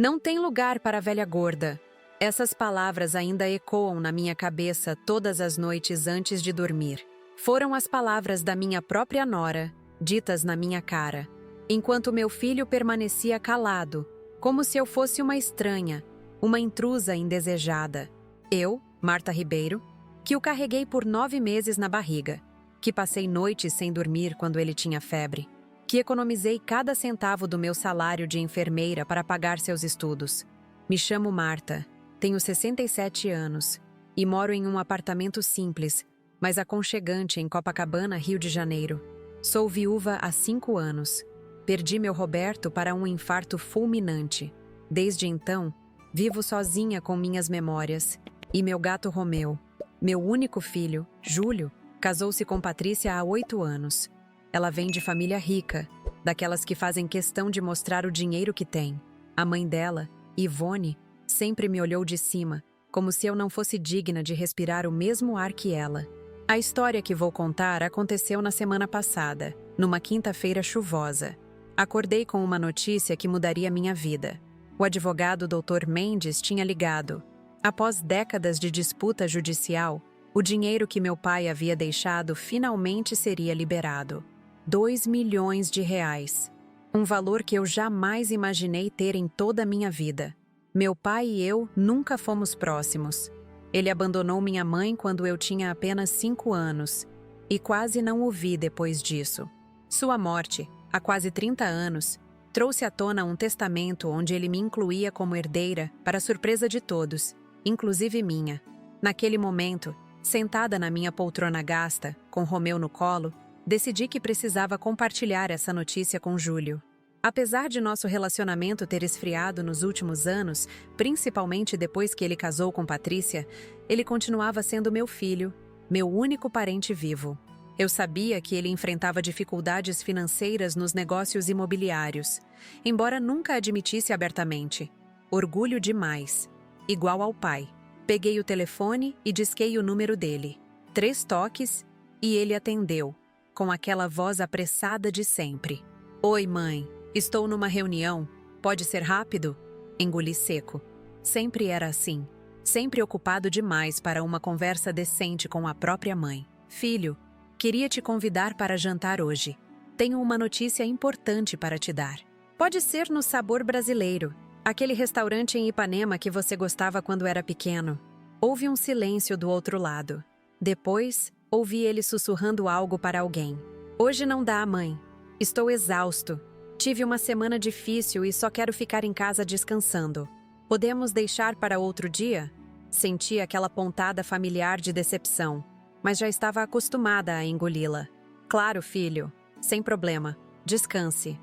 Não tem lugar para a velha gorda. Essas palavras ainda ecoam na minha cabeça todas as noites antes de dormir. Foram as palavras da minha própria nora, ditas na minha cara, enquanto meu filho permanecia calado, como se eu fosse uma estranha, uma intrusa indesejada. Eu, Marta Ribeiro, que o carreguei por 9 meses na barriga, que passei noites sem dormir quando ele tinha febre, que economizei cada centavo do meu salário de enfermeira para pagar seus estudos. Me chamo Marta, tenho 67 anos e moro em um apartamento simples, mas aconchegante em Copacabana, Rio de Janeiro. Sou viúva há 5 anos. Perdi meu Roberto para um infarto fulminante. Desde então, vivo sozinha com minhas memórias. E meu gato Romeu, meu único filho, Júlio, casou-se com Patrícia há 8 anos. Ela vem de família rica, daquelas que fazem questão de mostrar o dinheiro que tem. A mãe dela, Ivone, sempre me olhou de cima, como se eu não fosse digna de respirar o mesmo ar que ela. A história que vou contar aconteceu na semana passada, numa quinta-feira chuvosa. Acordei com uma notícia que mudaria minha vida. O advogado Dr. Mendes tinha ligado. Após décadas de disputa judicial, o dinheiro que meu pai havia deixado finalmente seria liberado. 2 milhões de reais. Um valor que eu jamais imaginei ter em toda a minha vida. Meu pai e eu nunca fomos próximos. Ele abandonou minha mãe quando eu tinha apenas 5 anos e quase não o vi depois disso. Sua morte, há quase 30 anos, trouxe à tona um testamento onde ele me incluía como herdeira para surpresa de todos, inclusive minha. Naquele momento, sentada na minha poltrona gasta, com Romeu no colo, decidi que precisava compartilhar essa notícia com Júlio. Apesar de nosso relacionamento ter esfriado nos últimos anos, principalmente depois que ele casou com Patrícia, ele continuava sendo meu filho, meu único parente vivo. Eu sabia que ele enfrentava dificuldades financeiras nos negócios imobiliários, embora nunca admitisse abertamente. Orgulho demais. Igual ao pai. Peguei o telefone e disquei o número dele. 3 toques e ele atendeu, com aquela voz apressada de sempre. Oi, mãe. Estou numa reunião. Pode ser rápido? Engoli seco. Sempre era assim. Sempre ocupado demais para uma conversa decente com a própria mãe. Filho, queria te convidar para jantar hoje. Tenho uma notícia importante para te dar. Pode ser no Sabor Brasileiro, aquele restaurante em Ipanema que você gostava quando era pequeno. Houve um silêncio do outro lado. Depois, ouvi ele sussurrando algo para alguém. Hoje não dá, mãe. Estou exausto. Tive uma semana difícil e só quero ficar em casa descansando. Podemos deixar para outro dia? Senti aquela pontada familiar de decepção, mas já estava acostumada a engoli-la. Claro, filho. Sem problema. Descanse.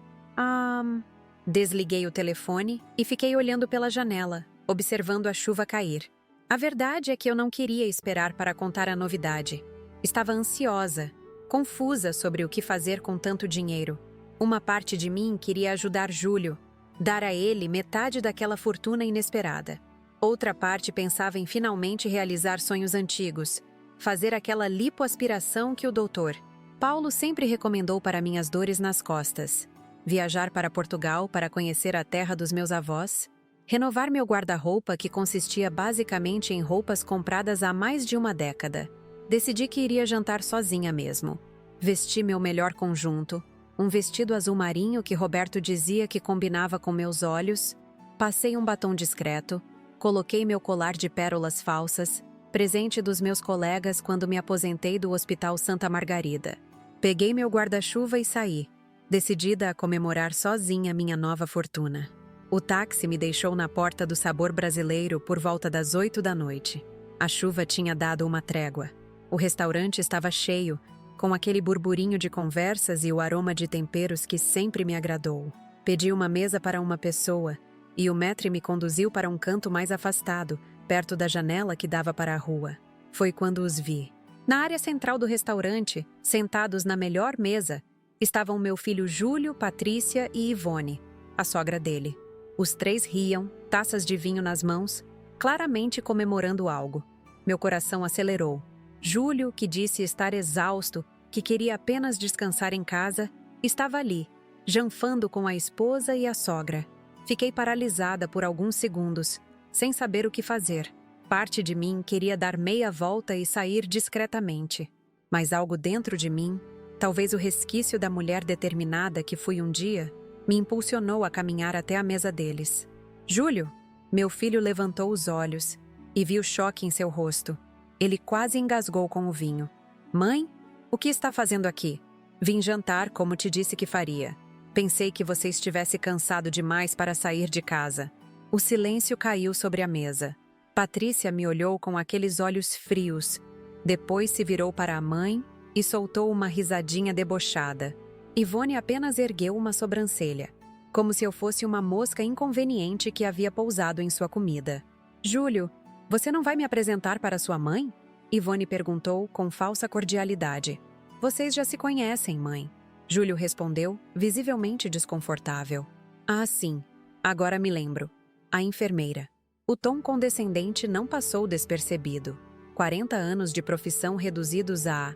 Desliguei o telefone e fiquei olhando pela janela, observando a chuva cair. A verdade é que eu não queria esperar para contar a novidade. Estava ansiosa, confusa sobre o que fazer com tanto dinheiro. Uma parte de mim queria ajudar Júlio, dar a ele metade daquela fortuna inesperada. Outra parte pensava em finalmente realizar sonhos antigos, fazer aquela lipoaspiração que o doutor Paulo sempre recomendou para minhas dores nas costas. Viajar para Portugal para conhecer a terra dos meus avós, renovar meu guarda-roupa que consistia basicamente em roupas compradas há mais de uma década. Decidi que iria jantar sozinha mesmo. Vesti meu melhor conjunto, um vestido azul marinho que Roberto dizia que combinava com meus olhos, passei um batom discreto, coloquei meu colar de pérolas falsas, presente dos meus colegas quando me aposentei do Hospital Santa Margarida. Peguei meu guarda-chuva e saí, decidida a comemorar sozinha minha nova fortuna. O táxi me deixou na porta do Sabor Brasileiro por volta das 8 da noite. A chuva tinha dado uma trégua. O restaurante estava cheio, com aquele burburinho de conversas e o aroma de temperos que sempre me agradou. Pedi uma mesa para uma pessoa e o maître me conduziu para um canto mais afastado, perto da janela que dava para a rua. Foi quando os vi. Na área central do restaurante, sentados na melhor mesa, estavam meu filho Júlio, Patrícia e Ivone, a sogra dele. Os 3 riam, taças de vinho nas mãos, claramente comemorando algo. Meu coração acelerou. Júlio, que disse estar exausto, que queria apenas descansar em casa, estava ali, janfando com a esposa e a sogra. Fiquei paralisada por alguns segundos, sem saber o que fazer. Parte de mim queria dar meia volta e sair discretamente. Mas algo dentro de mim, talvez o resquício da mulher determinada que fui um dia, me impulsionou a caminhar até a mesa deles. Júlio! Meu filho levantou os olhos e vi o choque em seu rosto. Ele quase engasgou com o vinho. Mãe? O que está fazendo aqui? Vim jantar como te disse que faria. Pensei que você estivesse cansado demais para sair de casa. O silêncio caiu sobre a mesa. Patrícia me olhou com aqueles olhos frios. Depois se virou para a mãe e soltou uma risadinha debochada. Ivone apenas ergueu uma sobrancelha, como se eu fosse uma mosca inconveniente que havia pousado em sua comida. Júlio, você não vai me apresentar para sua mãe? Ivone perguntou com falsa cordialidade. Vocês já se conhecem, mãe. Júlio respondeu, visivelmente desconfortável. Ah, sim. Agora me lembro. A enfermeira. O tom condescendente não passou despercebido. 40 anos de profissão reduzidos a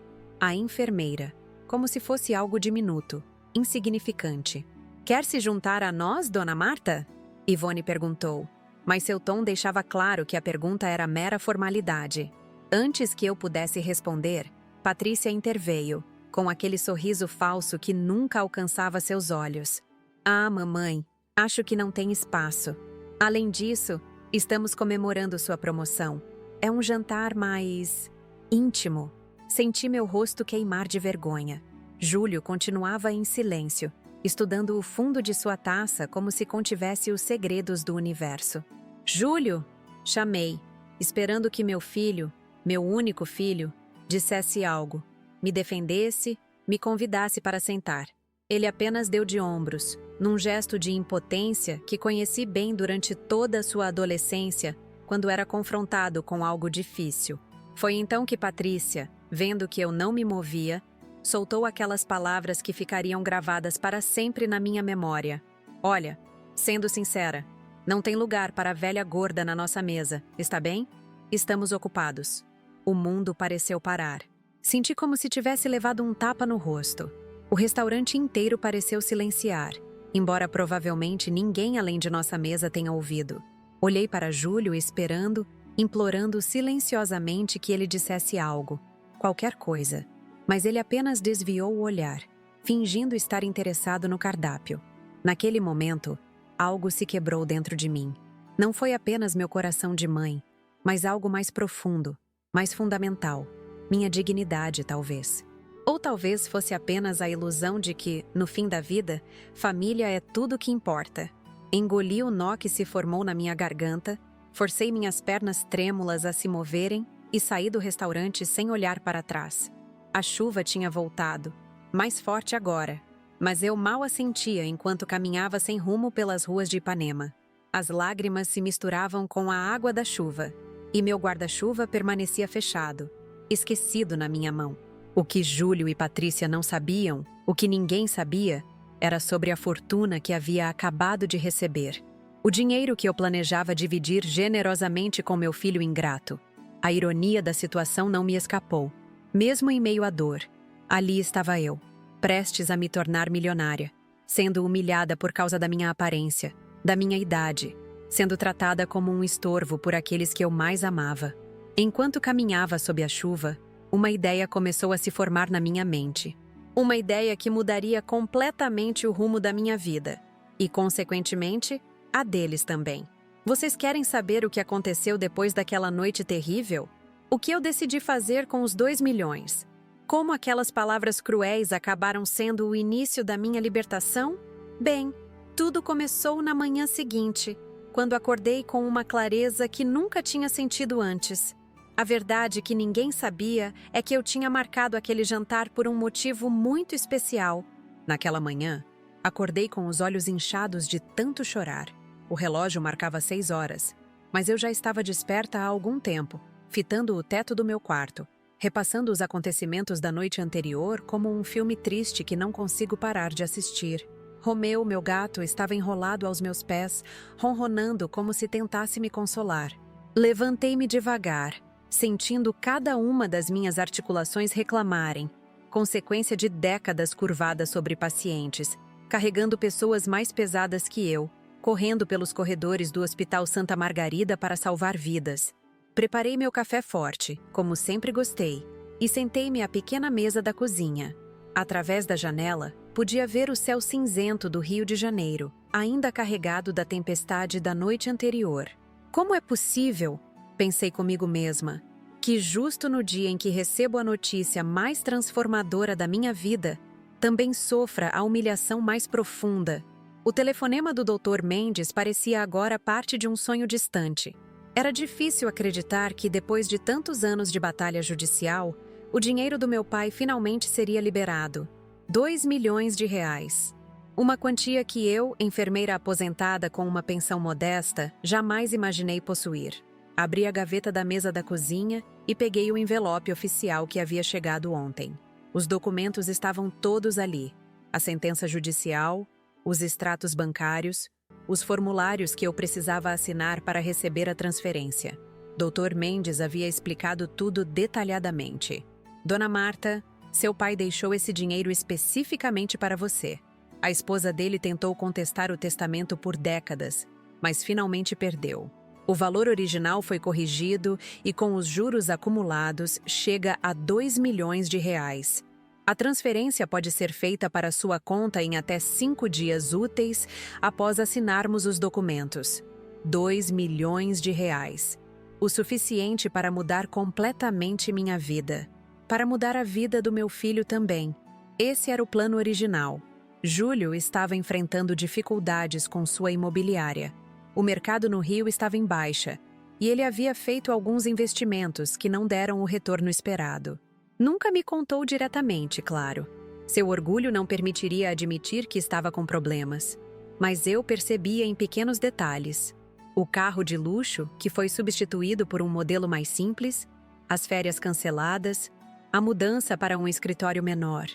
enfermeira, como se fosse algo diminuto, insignificante. Quer se juntar a nós, dona Marta? Ivone perguntou, mas seu tom deixava claro que a pergunta era mera formalidade. Antes que eu pudesse responder, Patrícia interveio, com aquele sorriso falso que nunca alcançava seus olhos. Ah, mamãe, acho que não tem espaço. Além disso, estamos comemorando sua promoção. É um jantar mais íntimo. Senti meu rosto queimar de vergonha. Júlio continuava em silêncio, estudando o fundo de sua taça como se contivesse os segredos do universo. Júlio! Chamei, esperando que meu filho, meu único filho, dissesse algo, me defendesse, me convidasse para sentar. Ele apenas deu de ombros, num gesto de impotência que conheci bem durante toda a sua adolescência, quando era confrontado com algo difícil. Foi então que Patrícia, vendo que eu não me movia, soltou aquelas palavras que ficariam gravadas para sempre na minha memória. Olha, sendo sincera, não tem lugar para a velha gorda na nossa mesa, está bem? Estamos ocupados. O mundo pareceu parar. Senti como se tivesse levado um tapa no rosto. O restaurante inteiro pareceu silenciar, embora provavelmente ninguém além de nossa mesa tenha ouvido. Olhei para Júlio esperando, implorando silenciosamente que ele dissesse algo, qualquer coisa. Mas ele apenas desviou o olhar, fingindo estar interessado no cardápio. Naquele momento, algo se quebrou dentro de mim. Não foi apenas meu coração de mãe, mas algo mais profundo, mais fundamental. Minha dignidade, talvez. Ou talvez fosse apenas a ilusão de que, no fim da vida, família é tudo o que importa. Engoli o nó que se formou na minha garganta, forcei minhas pernas trêmulas a se moverem e saí do restaurante sem olhar para trás. A chuva tinha voltado, mais forte agora, mas eu mal a sentia enquanto caminhava sem rumo pelas ruas de Ipanema. As lágrimas se misturavam com a água da chuva, e meu guarda-chuva permanecia fechado, esquecido na minha mão. O que Júlio e Patrícia não sabiam, o que ninguém sabia, era sobre a fortuna que havia acabado de receber. O dinheiro que eu planejava dividir generosamente com meu filho ingrato. A ironia da situação não me escapou. Mesmo em meio à dor, ali estava eu, prestes a me tornar milionária, sendo humilhada por causa da minha aparência, da minha idade, sendo tratada como um estorvo por aqueles que eu mais amava. Enquanto caminhava sob a chuva, uma ideia começou a se formar na minha mente. Uma ideia que mudaria completamente o rumo da minha vida, e, consequentemente, a deles também. Vocês querem saber o que aconteceu depois daquela noite terrível? O que eu decidi fazer com os 2 milhões? Como aquelas palavras cruéis acabaram sendo o início da minha libertação? Bem, tudo começou na manhã seguinte, quando acordei com uma clareza que nunca tinha sentido antes. A verdade que ninguém sabia é que eu tinha marcado aquele jantar por um motivo muito especial. Naquela manhã, acordei com os olhos inchados de tanto chorar. O relógio marcava 6 horas, mas eu já estava desperta há algum tempo, fitando o teto do meu quarto, repassando os acontecimentos da noite anterior como um filme triste que não consigo parar de assistir. Romeu, meu gato, estava enrolado aos meus pés, ronronando como se tentasse me consolar. Levantei-me devagar, sentindo cada uma das minhas articulações reclamarem, consequência de décadas curvadas sobre pacientes, carregando pessoas mais pesadas que eu, correndo pelos corredores do Hospital Santa Margarida para salvar vidas. Preparei meu café forte, como sempre gostei, e sentei-me à pequena mesa da cozinha. Através da janela, podia ver o céu cinzento do Rio de Janeiro, ainda carregado da tempestade da noite anterior. Como é possível, pensei comigo mesma, que justo no dia em que recebo a notícia mais transformadora da minha vida, também sofra a humilhação mais profunda? O telefonema do Dr. Mendes parecia agora parte de um sonho distante. Era difícil acreditar que, depois de tantos anos de batalha judicial, o dinheiro do meu pai finalmente seria liberado. 2 milhões de reais. Uma quantia que eu, enfermeira aposentada com uma pensão modesta, jamais imaginei possuir. Abri a gaveta da mesa da cozinha e peguei o envelope oficial que havia chegado ontem. Os documentos estavam todos ali. A sentença judicial, os extratos bancários, os formulários que eu precisava assinar para receber a transferência. Dr. Mendes havia explicado tudo detalhadamente. Dona Marta, seu pai deixou esse dinheiro especificamente para você. A esposa dele tentou contestar o testamento por décadas, mas finalmente perdeu. O valor original foi corrigido e, com os juros acumulados, chega a 2 milhões de reais. A transferência pode ser feita para sua conta em até 5 dias úteis após assinarmos os documentos. 2 milhões de reais. O suficiente para mudar completamente minha vida. Para mudar a vida do meu filho também. Esse era o plano original. Júlio estava enfrentando dificuldades com sua imobiliária. O mercado no Rio estava em baixa, e ele havia feito alguns investimentos que não deram o retorno esperado. Nunca me contou diretamente, claro. Seu orgulho não permitiria admitir que estava com problemas. Mas eu percebia em pequenos detalhes. O carro de luxo, que foi substituído por um modelo mais simples, as férias canceladas, a mudança para um escritório menor.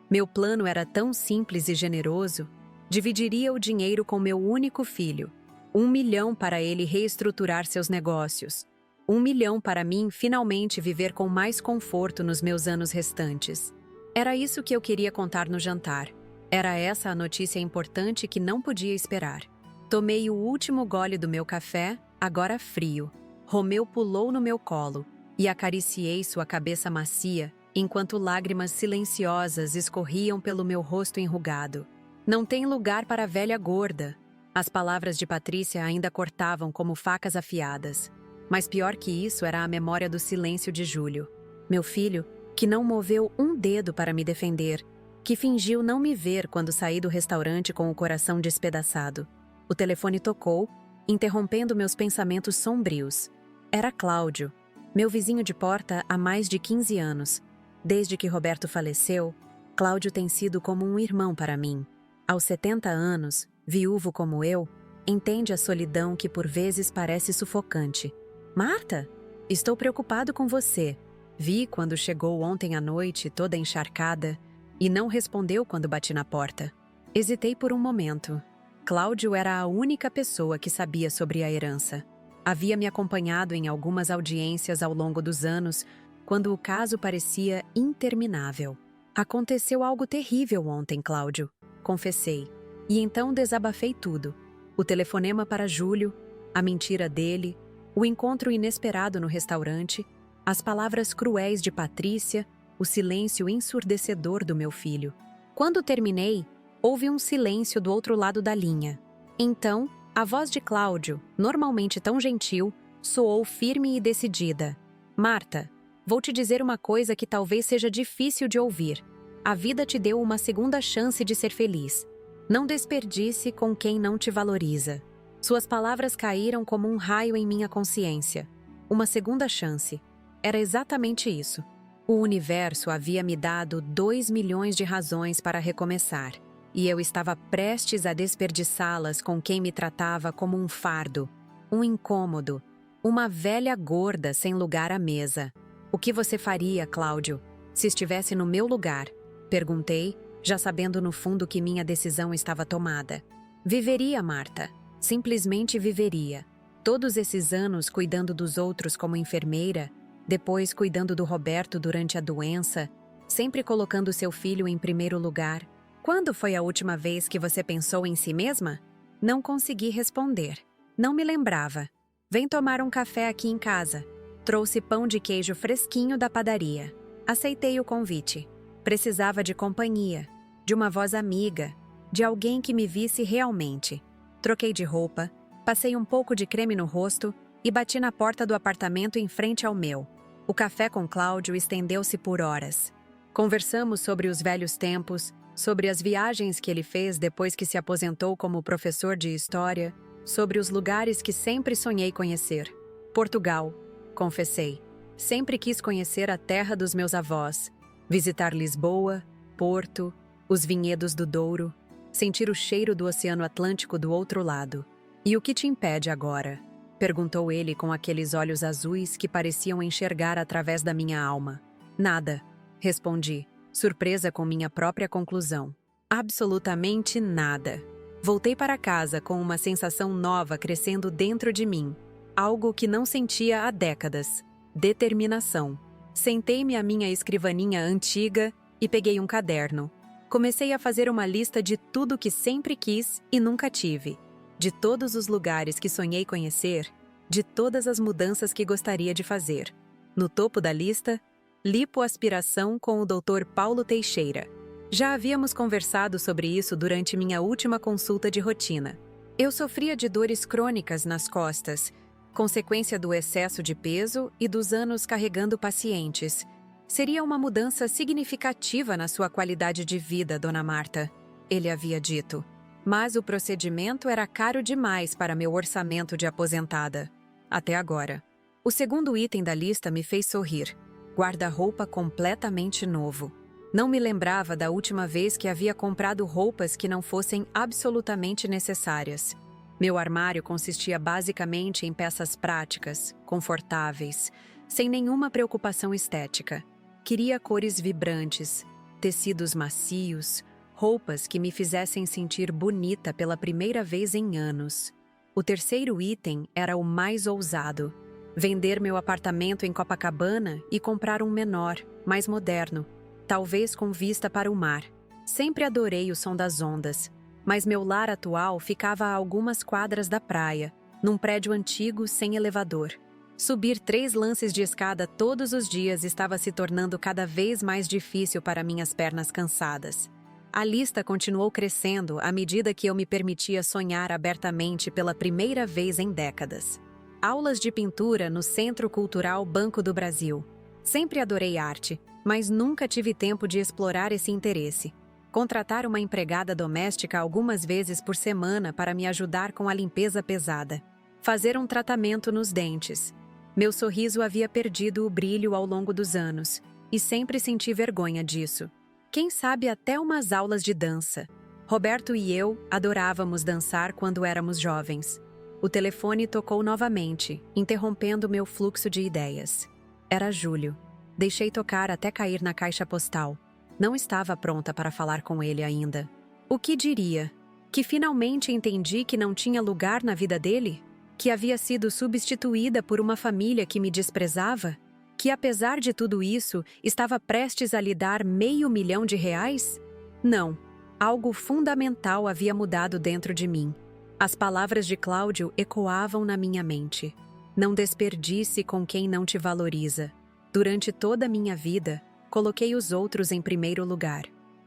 Meu plano era tão simples e generoso. Dividiria o dinheiro com meu único filho. 1 milhão para ele reestruturar seus negócios. 1 milhão para mim finalmente viver com mais conforto nos meus anos restantes. Era isso que eu queria contar no jantar. Era essa a notícia importante que não podia esperar. Tomei o último gole do meu café, agora frio. Romeu pulou no meu colo e acariciei sua cabeça macia, enquanto lágrimas silenciosas escorriam pelo meu rosto enrugado. Não tem lugar para a velha gorda. As palavras de Patrícia ainda cortavam como facas afiadas. Mas pior que isso era a memória do silêncio de Júlio. Meu filho, que não moveu um dedo para me defender, que fingiu não me ver quando saí do restaurante com o coração despedaçado. O telefone tocou, interrompendo meus pensamentos sombrios. Era Cláudio, meu vizinho de porta há mais de 15 anos. Desde que Roberto faleceu, Cláudio tem sido como um irmão para mim. Aos 70 anos, viúvo como eu, entende a solidão que por vezes parece sufocante. Marta, estou preocupado com você. Vi quando chegou ontem à noite toda encharcada e não respondeu quando bati na porta. Hesitei por um momento. Cláudio era a única pessoa que sabia sobre a herança. Havia me acompanhado em algumas audiências ao longo dos anos, quando o caso parecia interminável. Aconteceu algo terrível ontem, Cláudio, confessei. E então desabafei tudo. O telefonema para Júlio, a mentira dele, o encontro inesperado no restaurante, as palavras cruéis de Patrícia, o silêncio ensurdecedor do meu filho. Quando terminei, houve um silêncio do outro lado da linha. Então, a voz de Cláudio, normalmente tão gentil, soou firme e decidida. Marta, vou te dizer uma coisa que talvez seja difícil de ouvir. A vida te deu uma segunda chance de ser feliz. Não desperdice com quem não te valoriza. Suas palavras caíram como um raio em minha consciência. Uma segunda chance. Era exatamente isso. O universo havia me dado 2 milhões de razões para recomeçar. E eu estava prestes a desperdiçá-las com quem me tratava como um fardo, um incômodo, uma velha gorda sem lugar à mesa. O que você faria, Cláudio, se estivesse no meu lugar? Perguntei, já sabendo no fundo que minha decisão estava tomada. Viveria, Marta. Simplesmente viveria. Todos esses anos cuidando dos outros como enfermeira, depois cuidando do Roberto durante a doença, sempre colocando seu filho em primeiro lugar. Quando foi a última vez que você pensou em si mesma? Não consegui responder. Não me lembrava. Vem tomar um café aqui em casa. Trouxe pão de queijo fresquinho da padaria. Aceitei o convite. Precisava de companhia, de uma voz amiga, de alguém que me visse realmente. Troquei de roupa, passei um pouco de creme no rosto e bati na porta do apartamento em frente ao meu. O café com Cláudio estendeu-se por horas. Conversamos sobre os velhos tempos, sobre as viagens que ele fez depois que se aposentou como professor de história, sobre os lugares que sempre sonhei conhecer. Portugal, confessei. Sempre quis conhecer a terra dos meus avós, visitar Lisboa, Porto, os vinhedos do Douro, sentir o cheiro do Oceano Atlântico do outro lado. E o que te impede agora? Perguntou ele com aqueles olhos azuis que pareciam enxergar através da minha alma. Nada, respondi, surpresa com minha própria conclusão. Absolutamente nada. Voltei para casa com uma sensação nova crescendo dentro de mim, algo que não sentia há décadas. Determinação. Sentei-me à minha escrivaninha antiga e peguei um caderno. Comecei a fazer uma lista de tudo que sempre quis e nunca tive, de todos os lugares que sonhei conhecer, de todas as mudanças que gostaria de fazer. No topo da lista, lipoaspiração com o Dr. Paulo Teixeira. Já havíamos conversado sobre isso durante minha última consulta de rotina. Eu sofria de dores crônicas nas costas, consequência do excesso de peso e dos anos carregando pacientes. Seria uma mudança significativa na sua qualidade de vida, Dona Marta, ele havia dito. Mas o procedimento era caro demais para meu orçamento de aposentada. Até agora. O segundo item da lista me fez sorrir. Guarda-roupa completamente novo. Não me lembrava da última vez que havia comprado roupas que não fossem absolutamente necessárias. Meu armário consistia basicamente em peças práticas, confortáveis, sem nenhuma preocupação estética. Queria cores vibrantes, tecidos macios, roupas que me fizessem sentir bonita pela primeira vez em anos. O terceiro item era o mais ousado: vender meu apartamento em Copacabana e comprar um menor, mais moderno, talvez com vista para o mar. Sempre adorei o som das ondas, mas meu lar atual ficava a algumas quadras da praia, num prédio antigo sem elevador. Subir 3 lances de escada todos os dias estava se tornando cada vez mais difícil para minhas pernas cansadas. A lista continuou crescendo à medida que eu me permitia sonhar abertamente pela primeira vez em décadas. Aulas de pintura no Centro Cultural Banco do Brasil. Sempre adorei arte, mas nunca tive tempo de explorar esse interesse. Contratar uma empregada doméstica algumas vezes por semana para me ajudar com a limpeza pesada. Fazer um tratamento nos dentes. Meu sorriso havia perdido o brilho ao longo dos anos, e sempre senti vergonha disso. Quem sabe até umas aulas de dança. Roberto e eu adorávamos dançar quando éramos jovens. O telefone tocou novamente, interrompendo meu fluxo de ideias. Era julho. Deixei tocar até cair na caixa postal. Não estava pronta para falar com ele ainda. O que diria? Que finalmente entendi que não tinha lugar na vida dele? Que havia sido substituída por uma família que me desprezava? Que, apesar de tudo isso, estava prestes a lhe dar R$500 mil? Não. Algo fundamental havia mudado dentro de mim. As palavras de Cláudio ecoavam na minha mente. Não desperdice com quem não te valoriza. Durante toda a minha vida, coloquei os outros em primeiro lugar.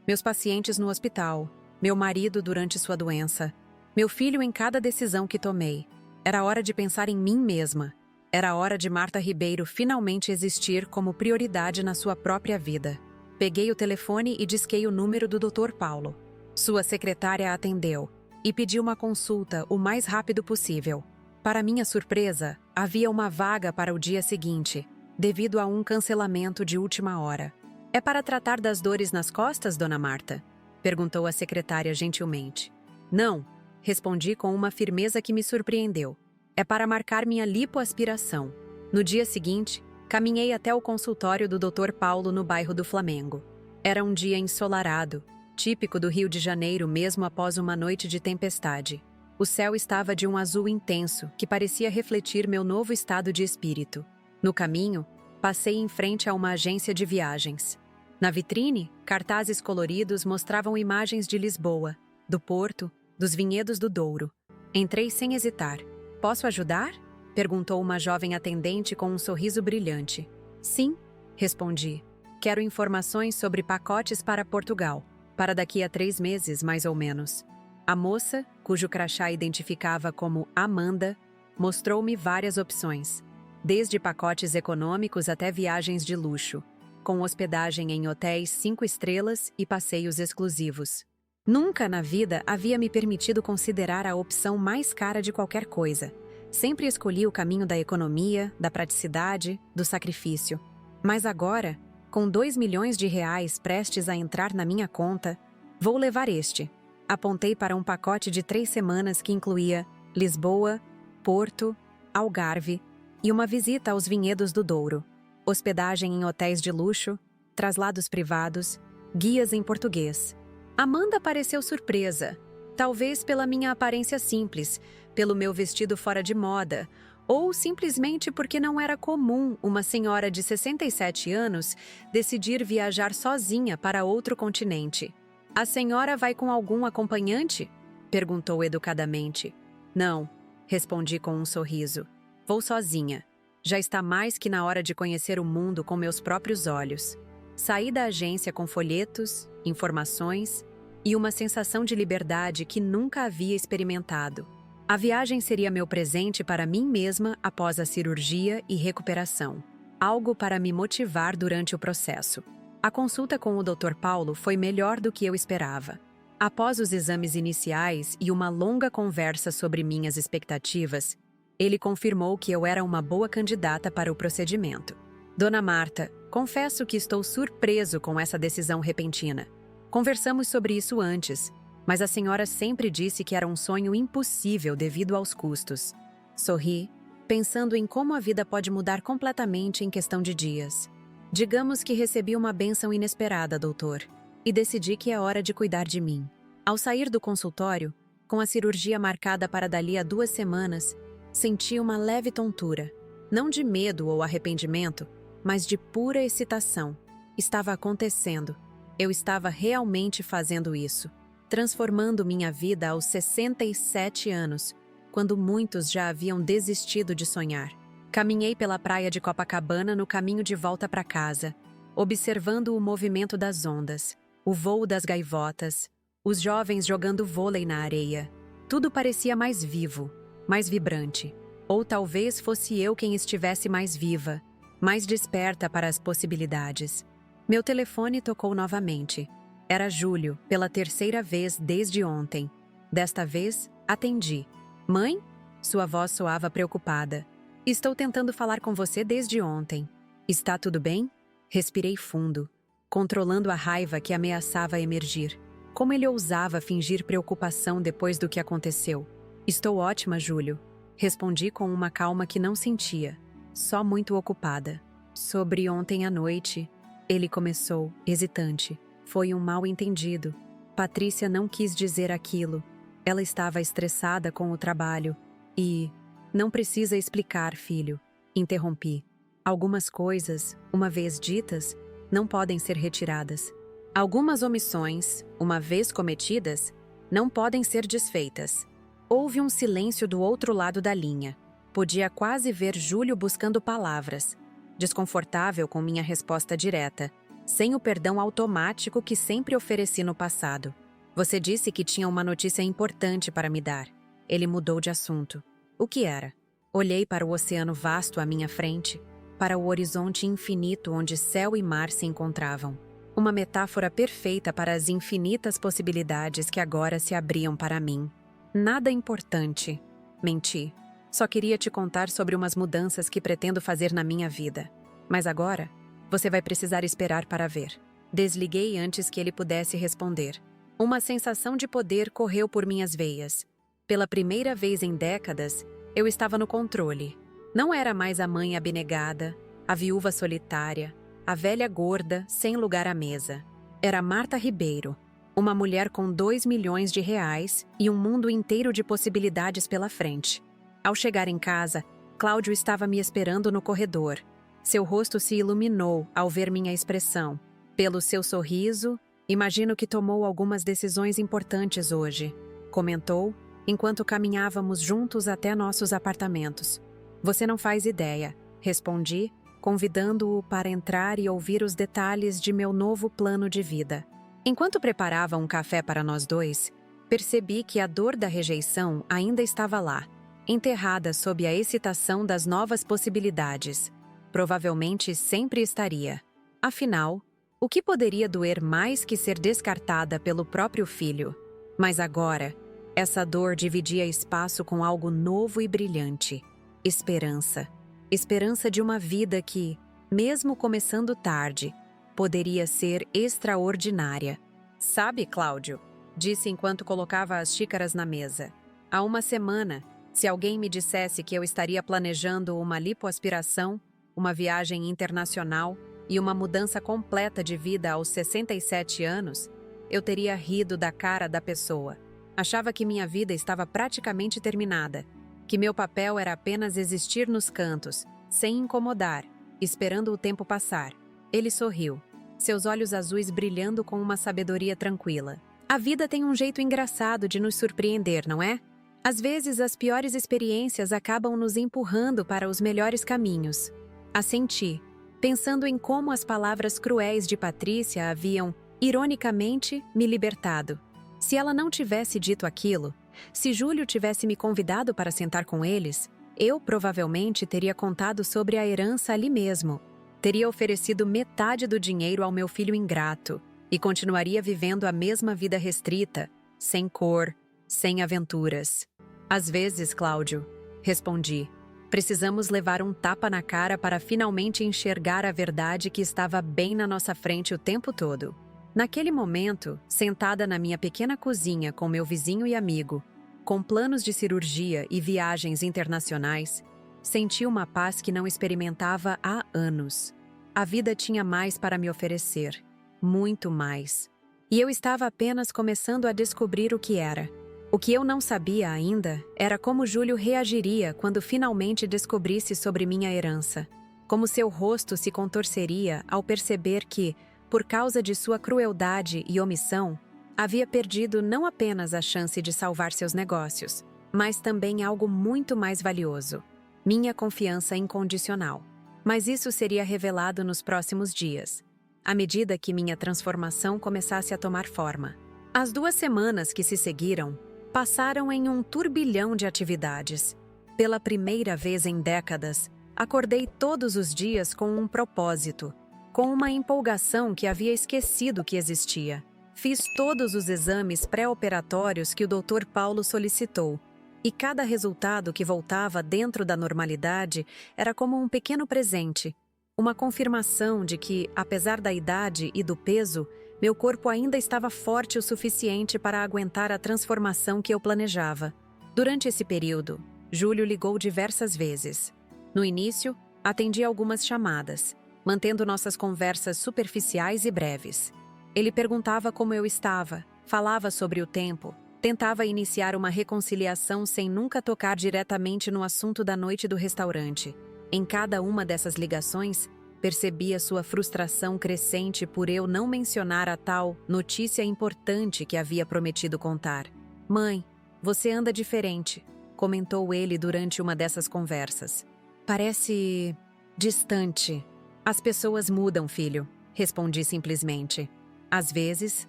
Meus pacientes no hospital, meu marido durante sua doença, meu filho em cada decisão que tomei. Era hora de pensar em mim mesma. Era hora de Marta Ribeiro finalmente existir como prioridade na sua própria vida. Peguei o telefone e disquei o número do Dr. Paulo. Sua secretária atendeu e pediu uma consulta o mais rápido possível. Para minha surpresa, havia uma vaga para o dia seguinte, devido a um cancelamento de última hora. É para tratar das dores nas costas, Dona Marta? Perguntou a secretária gentilmente. Não, respondi com uma firmeza que me surpreendeu. É para marcar minha lipoaspiração. No dia seguinte, caminhei até o consultório do Dr. Paulo no bairro do Flamengo. Era um dia ensolarado, típico do Rio de Janeiro mesmo após uma noite de tempestade. O céu estava de um azul intenso, que parecia refletir meu novo estado de espírito. No caminho, passei em frente a uma agência de viagens. Na vitrine, cartazes coloridos mostravam imagens de Lisboa, do Porto, dos vinhedos do Douro. Entrei sem hesitar. Posso ajudar? Perguntou uma jovem atendente com um sorriso brilhante. Sim, respondi. Quero informações sobre pacotes para Portugal, para daqui a 3 meses, mais ou menos. A moça, cujo crachá identificava como Amanda, mostrou-me várias opções, desde pacotes econômicos até viagens de luxo, com hospedagem em hotéis 5 estrelas e passeios exclusivos. Nunca na vida havia me permitido considerar a opção mais cara de qualquer coisa. Sempre escolhi o caminho da economia, da praticidade, do sacrifício. Mas agora, com 2 milhões de reais prestes a entrar na minha conta, vou levar este. Apontei para um pacote de 3 semanas que incluía Lisboa, Porto, Algarve e uma visita aos vinhedos do Douro, hospedagem em hotéis de luxo, traslados privados, guias em português. Amanda pareceu surpresa, talvez pela minha aparência simples, pelo meu vestido fora de moda, ou simplesmente porque não era comum uma senhora de 67 anos decidir viajar sozinha para outro continente. A senhora vai com algum acompanhante? Perguntou educadamente. Não, respondi com um sorriso. Vou sozinha. Já está mais que na hora de conhecer o mundo com meus próprios olhos. Saí da agência com folhetos, informações e uma sensação de liberdade que nunca havia experimentado. A viagem seria meu presente para mim mesma após a cirurgia e recuperação. Algo para me motivar durante o processo. A consulta com o Dr. Paulo foi melhor do que eu esperava. Após os exames iniciais e uma longa conversa sobre minhas expectativas, ele confirmou que eu era uma boa candidata para o procedimento. Dona Marta, confesso que estou surpreso com essa decisão repentina. Conversamos sobre isso antes, mas a senhora sempre disse que era um sonho impossível devido aos custos. Sorri, pensando em como a vida pode mudar completamente em questão de dias. Digamos que recebi uma bênção inesperada, doutor, e decidi que é hora de cuidar de mim. Ao sair do consultório, com a cirurgia marcada para dali a 2 semanas, senti uma leve tontura. Não de medo ou arrependimento, mas de pura excitação. Estava acontecendo. Eu estava realmente fazendo isso. Transformando minha vida aos 67 anos, quando muitos já haviam desistido de sonhar. Caminhei pela praia de Copacabana no caminho de volta para casa, observando o movimento das ondas, o voo das gaivotas, os jovens jogando vôlei na areia. Tudo parecia mais vivo, mais vibrante. Ou talvez fosse eu quem estivesse mais viva, mais desperta para as possibilidades. Meu telefone tocou novamente. Era Júlio, pela 3ª vez desde ontem. Desta vez, atendi. Mãe? Sua voz soava preocupada. Estou tentando falar com você desde ontem. Está tudo bem? Respirei fundo, controlando a raiva que ameaçava emergir. Como ele ousava fingir preocupação depois do que aconteceu? Estou ótima, Júlio. Respondi com uma calma que não sentia, só muito ocupada. Sobre ontem à noite, ele começou, hesitante. Foi um mal-entendido. Patrícia não quis dizer aquilo. Ela estava estressada com o trabalho. E... Não precisa explicar, filho. Interrompi. Algumas coisas, uma vez ditas, não podem ser retiradas. Algumas omissões, uma vez cometidas, não podem ser desfeitas. Houve um silêncio do outro lado da linha. Podia quase ver Júlio buscando palavras, desconfortável com minha resposta direta, sem o perdão automático que sempre ofereci no passado. Você disse que tinha uma notícia importante para me dar. Ele mudou de assunto. O que era? Olhei para o oceano vasto à minha frente, para o horizonte infinito onde céu e mar se encontravam. Uma metáfora perfeita para as infinitas possibilidades que agora se abriam para mim. Nada importante. Menti. Só queria te contar sobre umas mudanças que pretendo fazer na minha vida. Mas agora, você vai precisar esperar para ver. Desliguei antes que ele pudesse responder. Uma sensação de poder correu por minhas veias. Pela primeira vez em décadas, eu estava no controle. Não era mais a mãe abnegada, a viúva solitária, a velha gorda sem lugar à mesa. Era Marta Ribeiro, uma mulher com 2 milhões de reais e um mundo inteiro de possibilidades pela frente. Ao chegar em casa, Cláudio estava me esperando no corredor. Seu rosto se iluminou ao ver minha expressão. Pelo seu sorriso, imagino que tomou algumas decisões importantes hoje, comentou, enquanto caminhávamos juntos até nossos apartamentos. Você não faz ideia, respondi, convidando-o para entrar e ouvir os detalhes de meu novo plano de vida. Enquanto preparava um café para nós dois, percebi que a dor da rejeição ainda estava lá, enterrada sob a excitação das novas possibilidades. Provavelmente sempre estaria. Afinal, o que poderia doer mais que ser descartada pelo próprio filho? Mas agora, essa dor dividia espaço com algo novo e brilhante. Esperança. Esperança de uma vida que, mesmo começando tarde, poderia ser extraordinária. Sabe, Cláudio, disse enquanto colocava as xícaras na mesa. Há uma semana, se alguém me dissesse que eu estaria planejando uma lipoaspiração, uma viagem internacional e uma mudança completa de vida aos 67 anos, eu teria rido da cara da pessoa. Achava que minha vida estava praticamente terminada, que meu papel era apenas existir nos cantos, sem incomodar, esperando o tempo passar. Ele sorriu, seus olhos azuis brilhando com uma sabedoria tranquila. A vida tem um jeito engraçado de nos surpreender, não é? Às vezes, as piores experiências acabam nos empurrando para os melhores caminhos. Assenti, pensando em como as palavras cruéis de Patrícia haviam, ironicamente, me libertado. Se ela não tivesse dito aquilo, se Júlio tivesse me convidado para sentar com eles, eu provavelmente teria contado sobre a herança ali mesmo. Teria oferecido metade do dinheiro ao meu filho ingrato e continuaria vivendo a mesma vida restrita, sem cor, sem aventuras. Às vezes, Cláudio, respondi, precisamos levar um tapa na cara para finalmente enxergar a verdade que estava bem na nossa frente o tempo todo. Naquele momento, sentada na minha pequena cozinha com meu vizinho e amigo, com planos de cirurgia e viagens internacionais, senti uma paz que não experimentava há anos. A vida tinha mais para me oferecer, muito mais. E eu estava apenas começando a descobrir o que era. O que eu não sabia ainda era como Júlio reagiria quando finalmente descobrisse sobre minha herança. Como seu rosto se contorceria ao perceber que, por causa de sua crueldade e omissão, havia perdido não apenas a chance de salvar seus negócios, mas também algo muito mais valioso: minha confiança incondicional. Mas isso seria revelado nos próximos dias, à medida que minha transformação começasse a tomar forma. As 2 semanas que se seguiram passaram em um turbilhão de atividades. Pela primeira vez em décadas, acordei todos os dias com um propósito, com uma empolgação que havia esquecido que existia. Fiz todos os exames pré-operatórios que o Dr. Paulo solicitou, e cada resultado que voltava dentro da normalidade era como um pequeno presente, uma confirmação de que, apesar da idade e do peso, meu corpo ainda estava forte o suficiente para aguentar a transformação que eu planejava. Durante esse período, Júlio ligou diversas vezes. No início, atendi algumas chamadas, mantendo nossas conversas superficiais e breves. Ele perguntava como eu estava, falava sobre o tempo, tentava iniciar uma reconciliação sem nunca tocar diretamente no assunto da noite do restaurante. Em cada uma dessas ligações, percebia sua frustração crescente por eu não mencionar a tal notícia importante que havia prometido contar. "Mãe, você anda diferente", comentou ele durante uma dessas conversas. "Parece distante." "As pessoas mudam, filho", respondi simplesmente. Às vezes,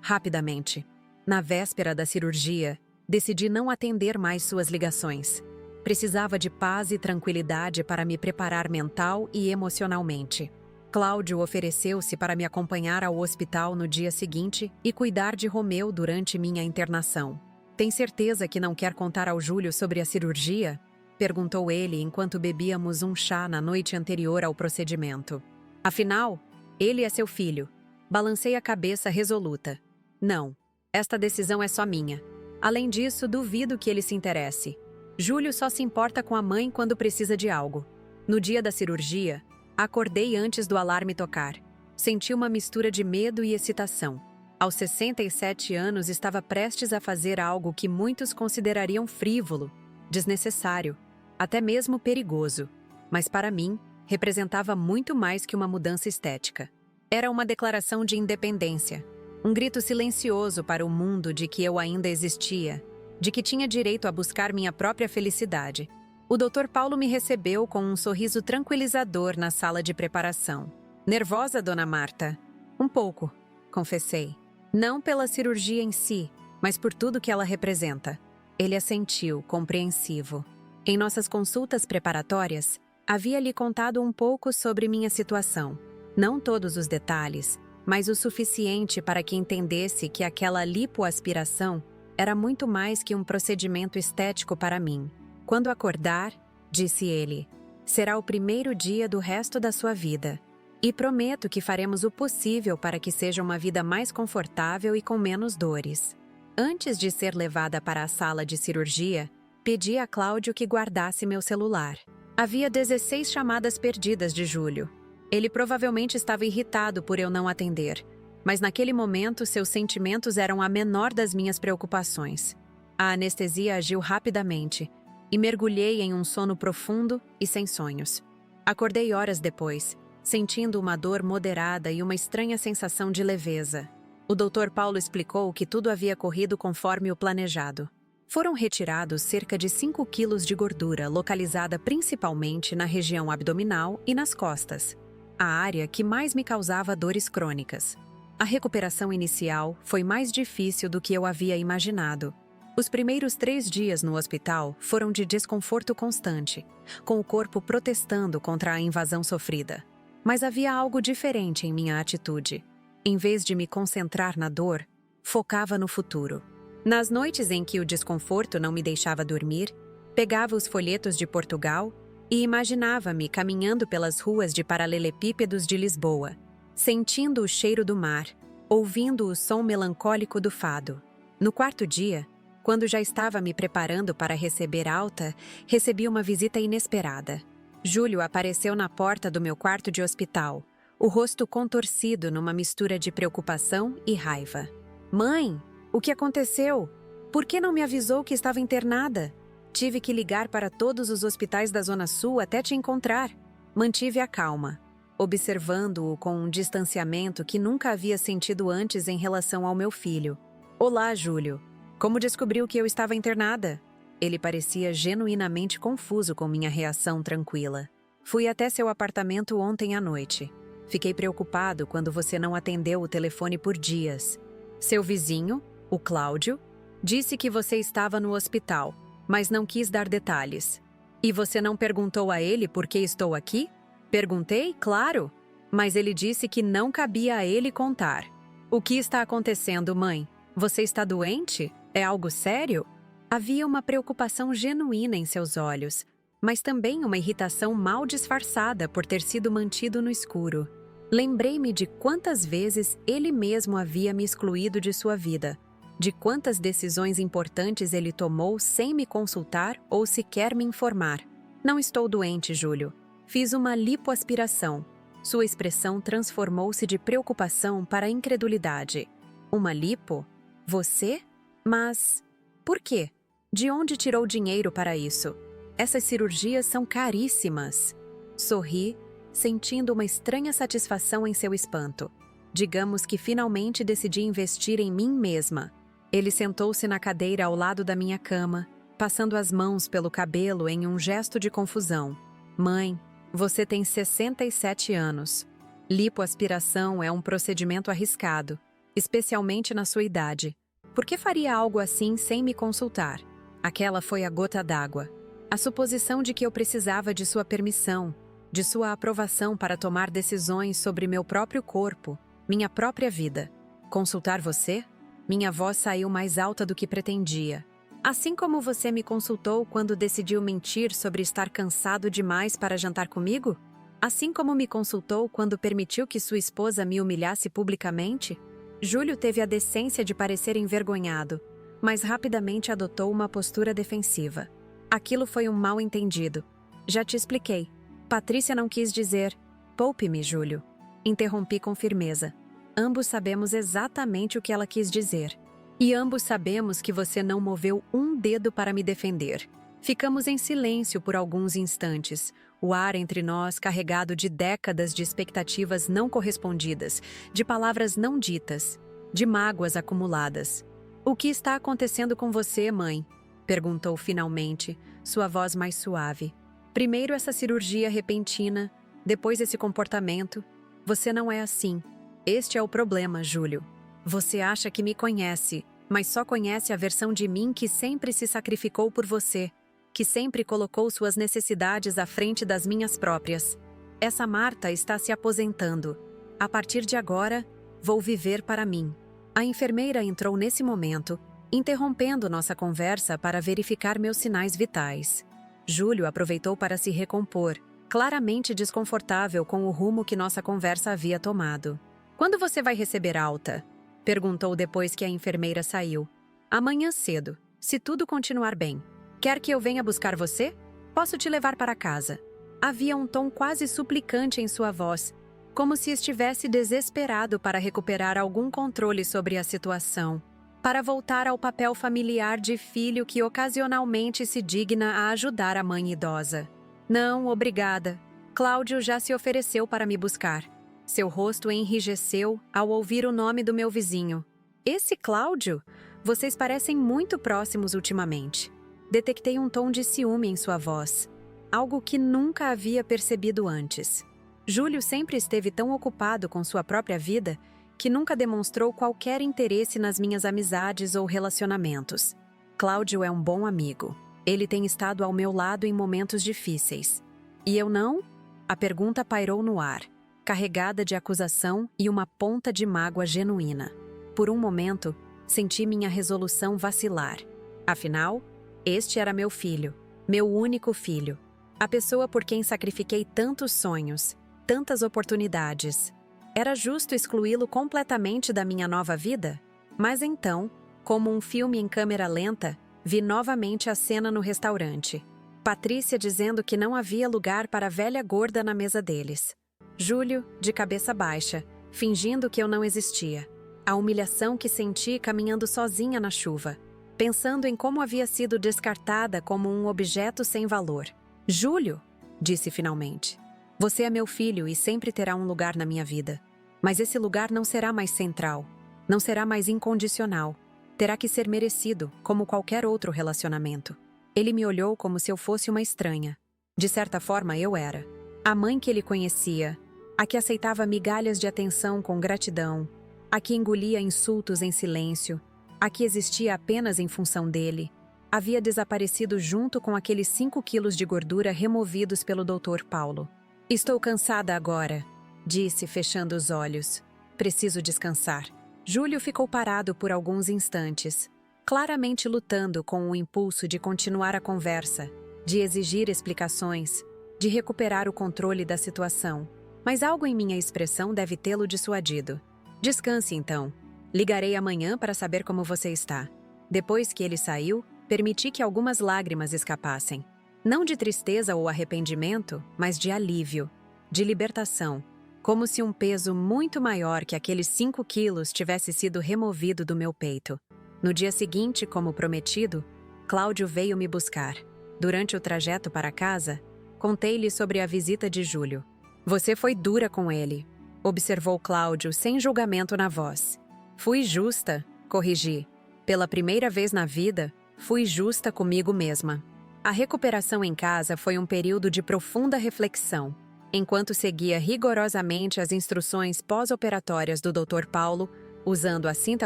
rapidamente. Na véspera da cirurgia, decidi não atender mais suas ligações. Precisava de paz e tranquilidade para me preparar mental e emocionalmente. Cláudio ofereceu-se para me acompanhar ao hospital no dia seguinte e cuidar de Romeu durante minha internação. "Tem certeza que não quer contar ao Júlio sobre a cirurgia?", perguntou ele enquanto bebíamos um chá na noite anterior ao procedimento. "Afinal, ele é seu filho." Balancei a cabeça resoluta. "Não, esta decisão é só minha. Além disso, duvido que ele se interesse. Júlio só se importa com a mãe quando precisa de algo." No dia da cirurgia, acordei antes do alarme tocar. Senti uma mistura de medo e excitação. Aos 67 anos, estava prestes a fazer algo que muitos considerariam frívolo, desnecessário, até mesmo perigoso. Mas para mim, representava muito mais que uma mudança estética. Era uma declaração de independência, um grito silencioso para o mundo de que eu ainda existia, de que tinha direito a buscar minha própria felicidade. O Dr. Paulo me recebeu com um sorriso tranquilizador na sala de preparação. Nervosa, Dona Marta? Um pouco, confessei. Não pela cirurgia em si, mas por tudo que ela representa. Ele assentiu, compreensivo. Em nossas consultas preparatórias, havia lhe contado um pouco sobre minha situação. Não todos os detalhes, mas o suficiente para que entendesse que aquela lipoaspiração era muito mais que um procedimento estético para mim. Quando acordar, disse ele, será o primeiro dia do resto da sua vida. E prometo que faremos o possível para que seja uma vida mais confortável e com menos dores. Antes de ser levada para a sala de cirurgia, pedi a Cláudio que guardasse meu celular. Havia 16 chamadas perdidas de Júlio. Ele provavelmente estava irritado por eu não atender, mas naquele momento seus sentimentos eram a menor das minhas preocupações. A anestesia agiu rapidamente e mergulhei em um sono profundo e sem sonhos. Acordei horas depois, sentindo uma dor moderada e uma estranha sensação de leveza. O Dr. Paulo explicou que tudo havia corrido conforme o planejado. Foram retirados cerca de 5 quilos de gordura, localizada principalmente na região abdominal e nas costas, a área que mais me causava dores crônicas. A recuperação inicial foi mais difícil do que eu havia imaginado. Os primeiros 3 dias no hospital foram de desconforto constante, com o corpo protestando contra a invasão sofrida. Mas havia algo diferente em minha atitude. Em vez de me concentrar na dor, focava no futuro. Nas noites em que o desconforto não me deixava dormir, pegava os folhetos de Portugal e imaginava-me caminhando pelas ruas de paralelepípedos de Lisboa, sentindo o cheiro do mar, ouvindo o som melancólico do fado. No quarto dia, quando já estava me preparando para receber alta, recebi uma visita inesperada. Júlio apareceu na porta do meu quarto de hospital, o rosto contorcido numa mistura de preocupação e raiva. Mãe, o que aconteceu? Por que não me avisou que estava internada? Tive que ligar para todos os hospitais da Zona Sul até te encontrar. Mantive a calma, observando-o com um distanciamento que nunca havia sentido antes em relação ao meu filho. Olá, Júlio. Como descobriu que eu estava internada? Ele parecia genuinamente confuso com minha reação tranquila. Fui até seu apartamento ontem à noite. Fiquei preocupado quando você não atendeu o telefone por dias. Seu vizinho, o Cláudio, disse que você estava no hospital, mas não quis dar detalhes. E você não perguntou a ele por que estou aqui? Perguntei, claro, mas ele disse que não cabia a ele contar. O que está acontecendo, mãe? Você está doente? É algo sério? Havia uma preocupação genuína em seus olhos, mas também uma irritação mal disfarçada por ter sido mantido no escuro. Lembrei-me de quantas vezes ele mesmo havia me excluído de sua vida, de quantas decisões importantes ele tomou sem me consultar ou sequer me informar. Não estou doente, Júlio. Fiz uma lipoaspiração. Sua expressão transformou-se de preocupação para incredulidade. Uma lipo? Você? Mas por quê? De onde tirou dinheiro para isso? Essas cirurgias são caríssimas. Sorri, sentindo uma estranha satisfação em seu espanto. Digamos que finalmente decidi investir em mim mesma. Ele sentou-se na cadeira ao lado da minha cama, passando as mãos pelo cabelo em um gesto de confusão. Mãe, você tem 67 anos. Lipoaspiração é um procedimento arriscado, especialmente na sua idade. Por que faria algo assim sem me consultar? Aquela foi a gota d'água. A suposição de que eu precisava de sua permissão, de sua aprovação para tomar decisões sobre meu próprio corpo, minha própria vida. Consultar você? Minha voz saiu mais alta do que pretendia. Assim como você me consultou quando decidiu mentir sobre estar cansado demais para jantar comigo? Assim como me consultou quando permitiu que sua esposa me humilhasse publicamente? Júlio teve a decência de parecer envergonhado, mas rapidamente adotou uma postura defensiva. Aquilo foi um mal-entendido. Já te expliquei. Patrícia não quis dizer, poupe-me, Júlio. Interrompi com firmeza. Ambos sabemos exatamente o que ela quis dizer. E ambos sabemos que você não moveu um dedo para me defender. Ficamos em silêncio por alguns instantes, o ar entre nós carregado de décadas de expectativas não correspondidas, de palavras não ditas, de mágoas acumuladas. O que está acontecendo com você, mãe? Perguntou finalmente, sua voz mais suave. Primeiro essa cirurgia repentina, depois esse comportamento. Você não é assim. Este é o problema, Júlio. Você acha que me conhece, mas só conhece a versão de mim que sempre se sacrificou por você, que sempre colocou suas necessidades à frente das minhas próprias. Essa Marta está se aposentando. A partir de agora, vou viver para mim. A enfermeira entrou nesse momento, interrompendo nossa conversa para verificar meus sinais vitais. Júlio aproveitou para se recompor, claramente desconfortável com o rumo que nossa conversa havia tomado. Quando você vai receber alta? Perguntou depois que a enfermeira saiu. Amanhã cedo, se tudo continuar bem. Quer que eu venha buscar você? Posso te levar para casa. Havia um tom quase suplicante em sua voz, como se estivesse desesperado para recuperar algum controle sobre a situação, para voltar ao papel familiar de filho que ocasionalmente se digna a ajudar a mãe idosa. Não, obrigada. Cláudio já se ofereceu para me buscar. Seu rosto enrijeceu ao ouvir o nome do meu vizinho. Esse Cláudio? Vocês parecem muito próximos ultimamente. Detectei um tom de ciúme em sua voz, algo que nunca havia percebido antes. Júlio sempre esteve tão ocupado com sua própria vida que nunca demonstrou qualquer interesse nas minhas amizades ou relacionamentos. Cláudio é um bom amigo. Ele tem estado ao meu lado em momentos difíceis. E eu não? A pergunta pairou no ar, carregada de acusação e uma ponta de mágoa genuína. Por um momento, senti minha resolução vacilar. Afinal, este era meu filho, meu único filho. A pessoa por quem sacrifiquei tantos sonhos, tantas oportunidades. Era justo excluí-lo completamente da minha nova vida? Mas então, como um filme em câmera lenta, vi novamente a cena no restaurante. Patrícia dizendo que não havia lugar para a velha gorda na mesa deles. Júlio, de cabeça baixa, fingindo que eu não existia. A humilhação que senti caminhando sozinha na chuva, pensando em como havia sido descartada como um objeto sem valor. Júlio, disse finalmente, você é meu filho e sempre terá um lugar na minha vida. Mas esse lugar não será mais central, não será mais incondicional. Terá que ser merecido, como qualquer outro relacionamento. Ele me olhou como se eu fosse uma estranha. De certa forma, eu era. A mãe que ele conhecia, a que aceitava migalhas de atenção com gratidão, a que engolia insultos em silêncio, a que existia apenas em função dele, havia desaparecido junto com aqueles 5 quilos de gordura removidos pelo Dr. Paulo. Estou cansada agora, disse, fechando os olhos. Preciso descansar. Júlio ficou parado por alguns instantes, claramente lutando com o impulso de continuar a conversa, de exigir explicações, de recuperar o controle da situação. Mas algo em minha expressão deve tê-lo dissuadido. Descanse então. Ligarei amanhã para saber como você está. Depois que ele saiu, permiti que algumas lágrimas escapassem. Não de tristeza ou arrependimento, mas de alívio, de libertação. Como se um peso muito maior que aqueles 5 quilos tivesse sido removido do meu peito. No dia seguinte, como prometido, Cláudio veio me buscar. Durante o trajeto para casa, contei-lhe sobre a visita de Júlio. Você foi dura com ele, observou Cláudio sem julgamento na voz. Fui justa, corrigi. Pela primeira vez na vida, fui justa comigo mesma. A recuperação em casa foi um período de profunda reflexão. Enquanto seguia rigorosamente as instruções pós-operatórias do Dr. Paulo, usando a cinta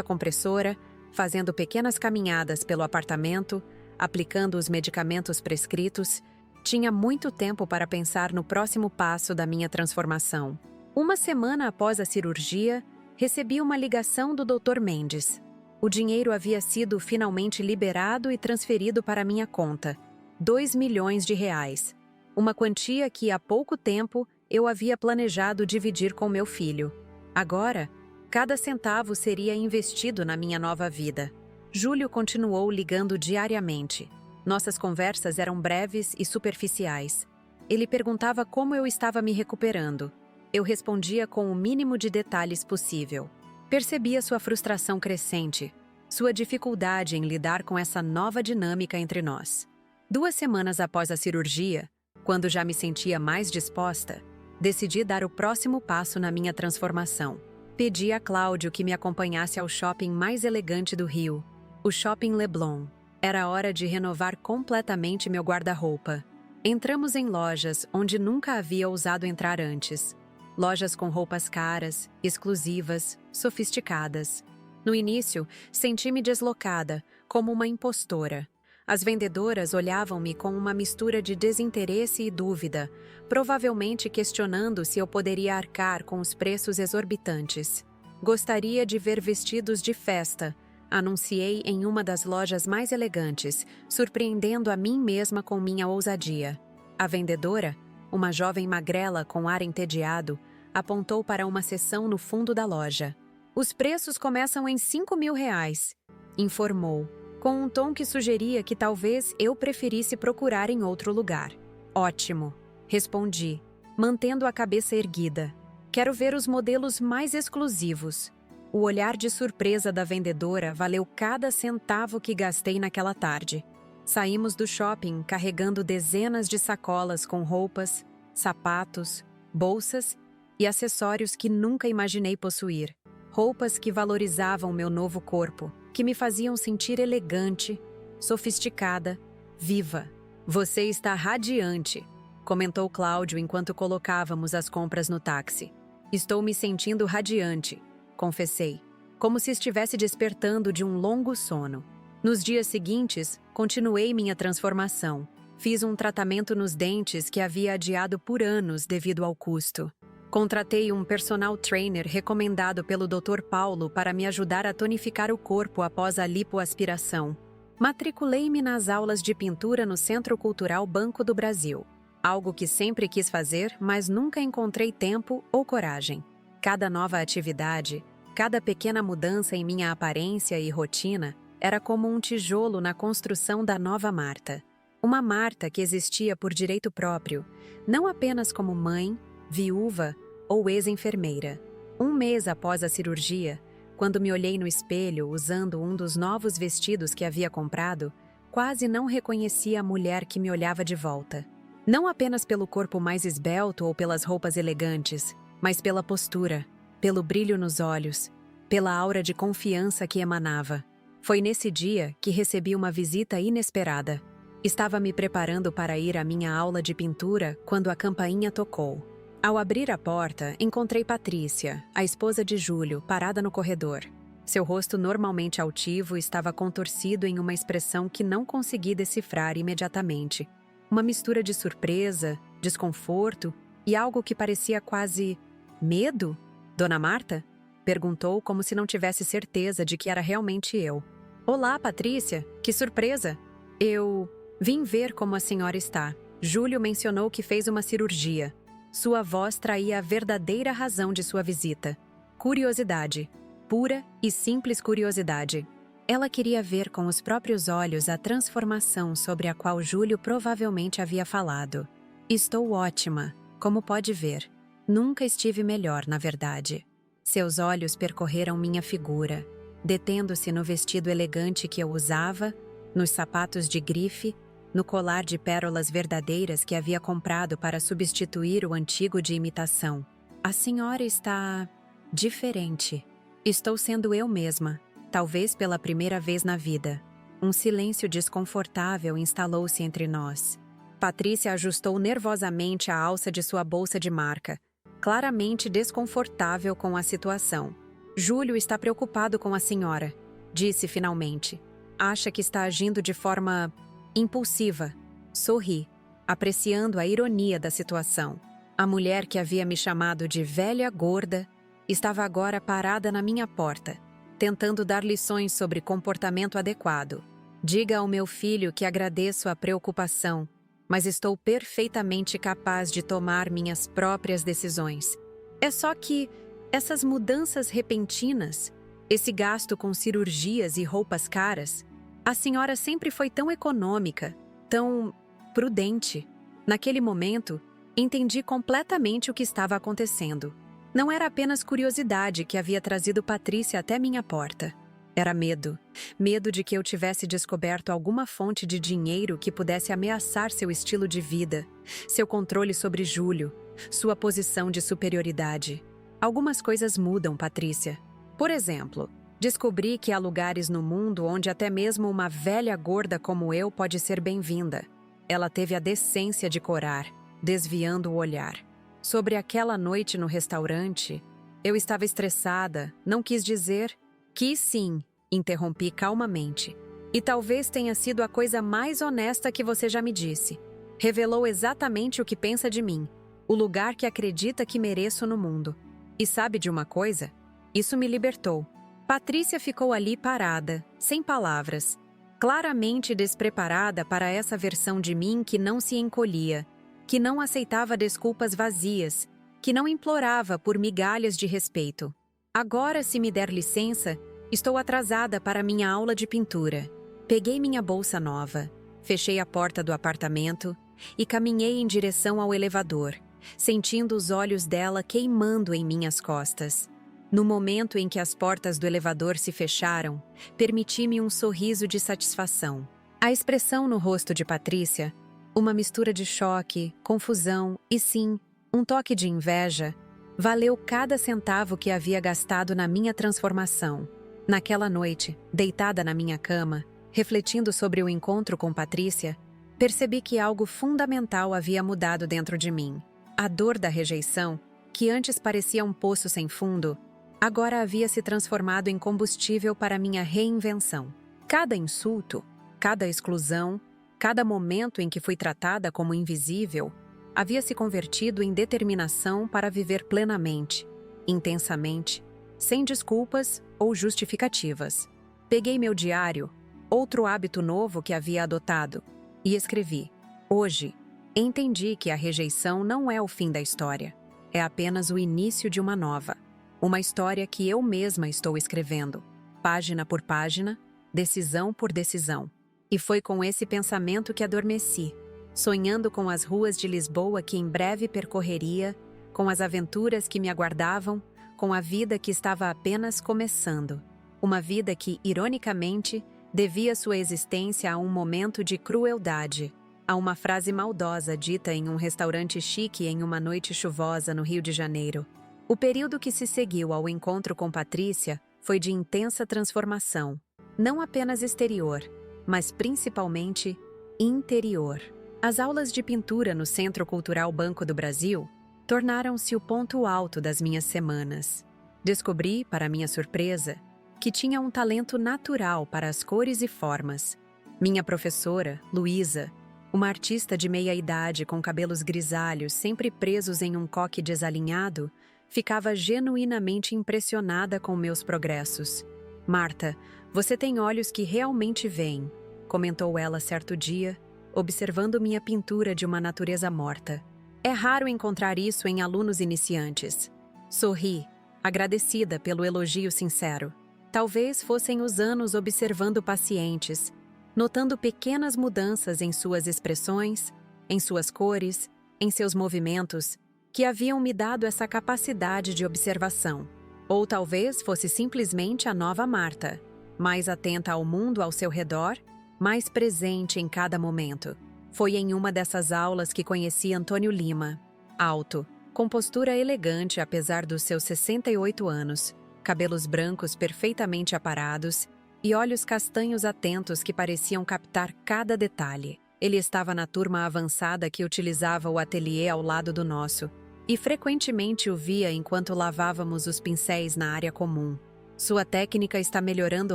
compressora, fazendo pequenas caminhadas pelo apartamento, aplicando os medicamentos prescritos, tinha muito tempo para pensar no próximo passo da minha transformação. Uma semana após a cirurgia, recebi uma ligação do Dr. Mendes. O dinheiro havia sido finalmente liberado e transferido para minha conta. 2 milhões de reais. Uma quantia que há pouco tempo eu havia planejado dividir com meu filho. Agora, cada centavo seria investido na minha nova vida. Júlio continuou ligando diariamente. Nossas conversas eram breves e superficiais. Ele perguntava como eu estava me recuperando. Eu respondia com o mínimo de detalhes possível. Percebia sua frustração crescente, sua dificuldade em lidar com essa nova dinâmica entre nós. 2 semanas após a cirurgia, quando já me sentia mais disposta, decidi dar o próximo passo na minha transformação. Pedi a Cláudio que me acompanhasse ao shopping mais elegante do Rio. O Shopping Leblon. Era hora de renovar completamente meu guarda-roupa. Entramos em lojas onde nunca havia ousado entrar antes. Lojas com roupas caras, exclusivas, sofisticadas. No início, senti-me deslocada, como uma impostora. As vendedoras olhavam-me com uma mistura de desinteresse e dúvida, provavelmente questionando se eu poderia arcar com os preços exorbitantes. Gostaria de ver vestidos de festa, anunciei em uma das lojas mais elegantes, surpreendendo a mim mesma com minha ousadia. A vendedora, uma jovem magrela com ar entediado, apontou para uma seção no fundo da loja. Os preços começam em R$ 5.000, informou, com um tom que sugeria que talvez eu preferisse procurar em outro lugar. Ótimo, respondi, mantendo a cabeça erguida. Quero ver os modelos mais exclusivos. O olhar de surpresa da vendedora valeu cada centavo que gastei naquela tarde. Saímos do shopping carregando dezenas de sacolas com roupas, sapatos, bolsas e acessórios que nunca imaginei possuir. Roupas que valorizavam meu novo corpo, que me faziam sentir elegante, sofisticada, viva. Você está radiante, comentou Cláudio enquanto colocávamos as compras no táxi. Estou me sentindo radiante, confessei, como se estivesse despertando de um longo sono. Nos dias seguintes, continuei minha transformação. Fiz um tratamento nos dentes que havia adiado por anos devido ao custo. Contratei um personal trainer recomendado pelo Dr. Paulo para me ajudar a tonificar o corpo após a lipoaspiração. Matriculei-me nas aulas de pintura no Centro Cultural Banco do Brasil. Algo que sempre quis fazer, mas nunca encontrei tempo ou coragem. Cada nova atividade, cada pequena mudança em minha aparência e rotina era como um tijolo na construção da nova Marta. Uma Marta que existia por direito próprio, não apenas como mãe, viúva ou ex-enfermeira. Um mês após a cirurgia, quando me olhei no espelho usando um dos novos vestidos que havia comprado, quase não reconheci a mulher que me olhava de volta. Não apenas pelo corpo mais esbelto ou pelas roupas elegantes, mas pela postura, pelo brilho nos olhos, pela aura de confiança que emanava. Foi nesse dia que recebi uma visita inesperada. Estava me preparando para ir à minha aula de pintura quando a campainha tocou. Ao abrir a porta, encontrei Patrícia, a esposa de Júlio, parada no corredor. Seu rosto normalmente altivo estava contorcido em uma expressão que não consegui decifrar imediatamente. Uma mistura de surpresa, desconforto e algo que parecia quase medo. Dona Marta? Perguntou como se não tivesse certeza de que era realmente eu. Olá, Patrícia, que surpresa! Eu vim ver como a senhora está. Júlio mencionou que fez uma cirurgia. Sua voz traía a verdadeira razão de sua visita. Curiosidade. Pura e simples curiosidade. Ela queria ver com os próprios olhos a transformação sobre a qual Júlio provavelmente havia falado. Estou ótima, como pode ver. Nunca estive melhor, na verdade. Seus olhos percorreram minha figura, detendo-se no vestido elegante que eu usava, nos sapatos de grife, no colar de pérolas verdadeiras que havia comprado para substituir o antigo de imitação. A senhora está diferente. Estou sendo eu mesma, talvez pela primeira vez na vida. Um silêncio desconfortável instalou-se entre nós. Patrícia ajustou nervosamente a alça de sua bolsa de marca, claramente desconfortável com a situação. Júlio está preocupado com a senhora, disse finalmente. Acha que está agindo de forma impulsiva. Sorri, apreciando a ironia da situação. A mulher que havia me chamado de velha gorda estava agora parada na minha porta, tentando dar lições sobre comportamento adequado. Diga ao meu filho que agradeço a preocupação, mas estou perfeitamente capaz de tomar minhas próprias decisões. É só que essas mudanças repentinas, esse gasto com cirurgias e roupas caras, a senhora sempre foi tão econômica, tão prudente. Naquele momento, entendi completamente o que estava acontecendo. Não era apenas curiosidade que havia trazido Patrícia até minha porta. Era medo. Medo de que eu tivesse descoberto alguma fonte de dinheiro que pudesse ameaçar seu estilo de vida, seu controle sobre Júlio, sua posição de superioridade. Algumas coisas mudam, Patrícia. Por exemplo, Descobri que há lugares no mundo onde até mesmo uma velha gorda como eu pode ser bem-vinda. Ela teve a decência de corar, desviando o olhar. Sobre aquela noite no restaurante, eu estava estressada, não quis dizer. Quis sim, interrompi calmamente. E talvez tenha sido a coisa mais honesta que você já me disse. Revelou exatamente o que pensa de mim, o lugar que acredita que mereço no mundo. E sabe de uma coisa? Isso me libertou. Patrícia ficou ali parada, sem palavras, claramente despreparada para essa versão de mim que não se encolhia, que não aceitava desculpas vazias, que não implorava por migalhas de respeito. Agora, se me der licença, estou atrasada para minha aula de pintura. Peguei minha bolsa nova, fechei a porta do apartamento e caminhei em direção ao elevador, sentindo os olhos dela queimando em minhas costas. No momento em que as portas do elevador se fecharam, permiti-me um sorriso de satisfação. A expressão no rosto de Patrícia, uma mistura de choque, confusão e, sim, um toque de inveja, valeu cada centavo que havia gastado na minha transformação. Naquela noite, deitada na minha cama, refletindo sobre o encontro com Patrícia, percebi que algo fundamental havia mudado dentro de mim. A dor da rejeição, que antes parecia um poço sem fundo, agora havia se transformado em combustível para minha reinvenção. Cada insulto, cada exclusão, cada momento em que fui tratada como invisível, havia se convertido em determinação para viver plenamente, intensamente, sem desculpas ou justificativas. Peguei meu diário, outro hábito novo que havia adotado, e escrevi: hoje, entendi que a rejeição não é o fim da história, é apenas o início de uma nova. Uma história que eu mesma estou escrevendo, página por página, decisão por decisão. E foi com esse pensamento que adormeci, sonhando com as ruas de Lisboa que em breve percorreria, com as aventuras que me aguardavam, com a vida que estava apenas começando. Uma vida que, ironicamente, devia sua existência a um momento de crueldade, a uma frase maldosa dita em um restaurante chique em uma noite chuvosa no Rio de Janeiro. O período que se seguiu ao encontro com Patrícia foi de intensa transformação, não apenas exterior, mas principalmente interior. As aulas de pintura no Centro Cultural Banco do Brasil tornaram-se o ponto alto das minhas semanas. Descobri, para minha surpresa, que tinha um talento natural para as cores e formas. Minha professora, Luísa, uma artista de meia-idade com cabelos grisalhos sempre presos em um coque desalinhado, ficava genuinamente impressionada com meus progressos. Marta, você tem olhos que realmente veem, comentou ela certo dia, observando minha pintura de uma natureza morta. É raro encontrar isso em alunos iniciantes. Sorri, agradecida pelo elogio sincero. Talvez fossem os anos observando pacientes, notando pequenas mudanças em suas expressões, em suas cores, em seus movimentos, que haviam me dado essa capacidade de observação. Ou talvez fosse simplesmente a nova Marta, mais atenta ao mundo ao seu redor, mais presente em cada momento. Foi em uma dessas aulas que conheci Antônio Lima, alto, com postura elegante apesar dos seus 68 anos, cabelos brancos perfeitamente aparados e olhos castanhos atentos que pareciam captar cada detalhe. Ele estava na turma avançada que utilizava o ateliê ao lado do nosso, e frequentemente o via enquanto lavávamos os pincéis na área comum. Sua técnica está melhorando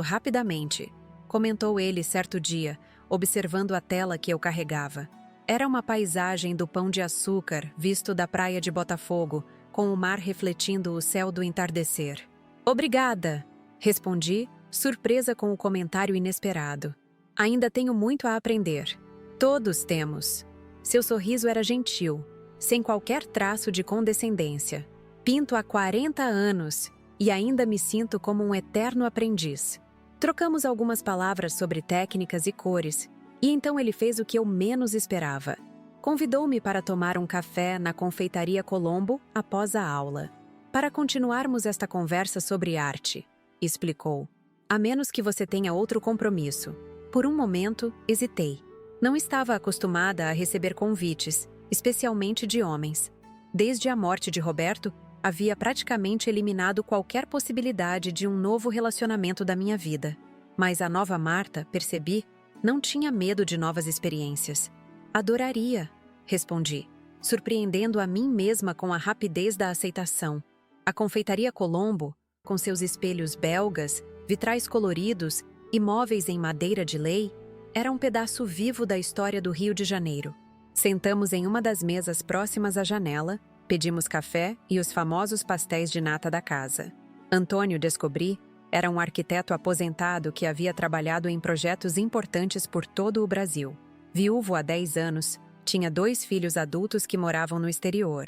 rapidamente, comentou ele certo dia, observando a tela que eu carregava. Era uma paisagem do Pão de Açúcar, visto da praia de Botafogo, com o mar refletindo o céu do entardecer. Obrigada, respondi, surpresa com o comentário inesperado. Ainda tenho muito a aprender. Todos temos. Seu sorriso era gentil, sem qualquer traço de condescendência. Pinto há 40 anos e ainda me sinto como um eterno aprendiz. Trocamos algumas palavras sobre técnicas e cores, e então ele fez o que eu menos esperava. Convidou-me para tomar um café na Confeitaria Colombo após a aula. Para continuarmos esta conversa sobre arte, explicou. A menos que você tenha outro compromisso. Por um momento, hesitei. Não estava acostumada a receber convites, especialmente de homens. Desde a morte de Roberto, havia praticamente eliminado qualquer possibilidade de um novo relacionamento da minha vida. Mas a nova Marta, percebi, não tinha medo de novas experiências. Adoraria, respondi, surpreendendo a mim mesma com a rapidez da aceitação. A confeitaria Colombo, com seus espelhos belgas, vitrais coloridos e móveis em madeira de lei, era um pedaço vivo da história do Rio de Janeiro. Sentamos em uma das mesas próximas à janela, pedimos café e os famosos pastéis de nata da casa. Antônio, descobri, era um arquiteto aposentado que havia trabalhado em projetos importantes por todo o Brasil. Viúvo há 10 anos, tinha 2 filhos adultos que moravam no exterior,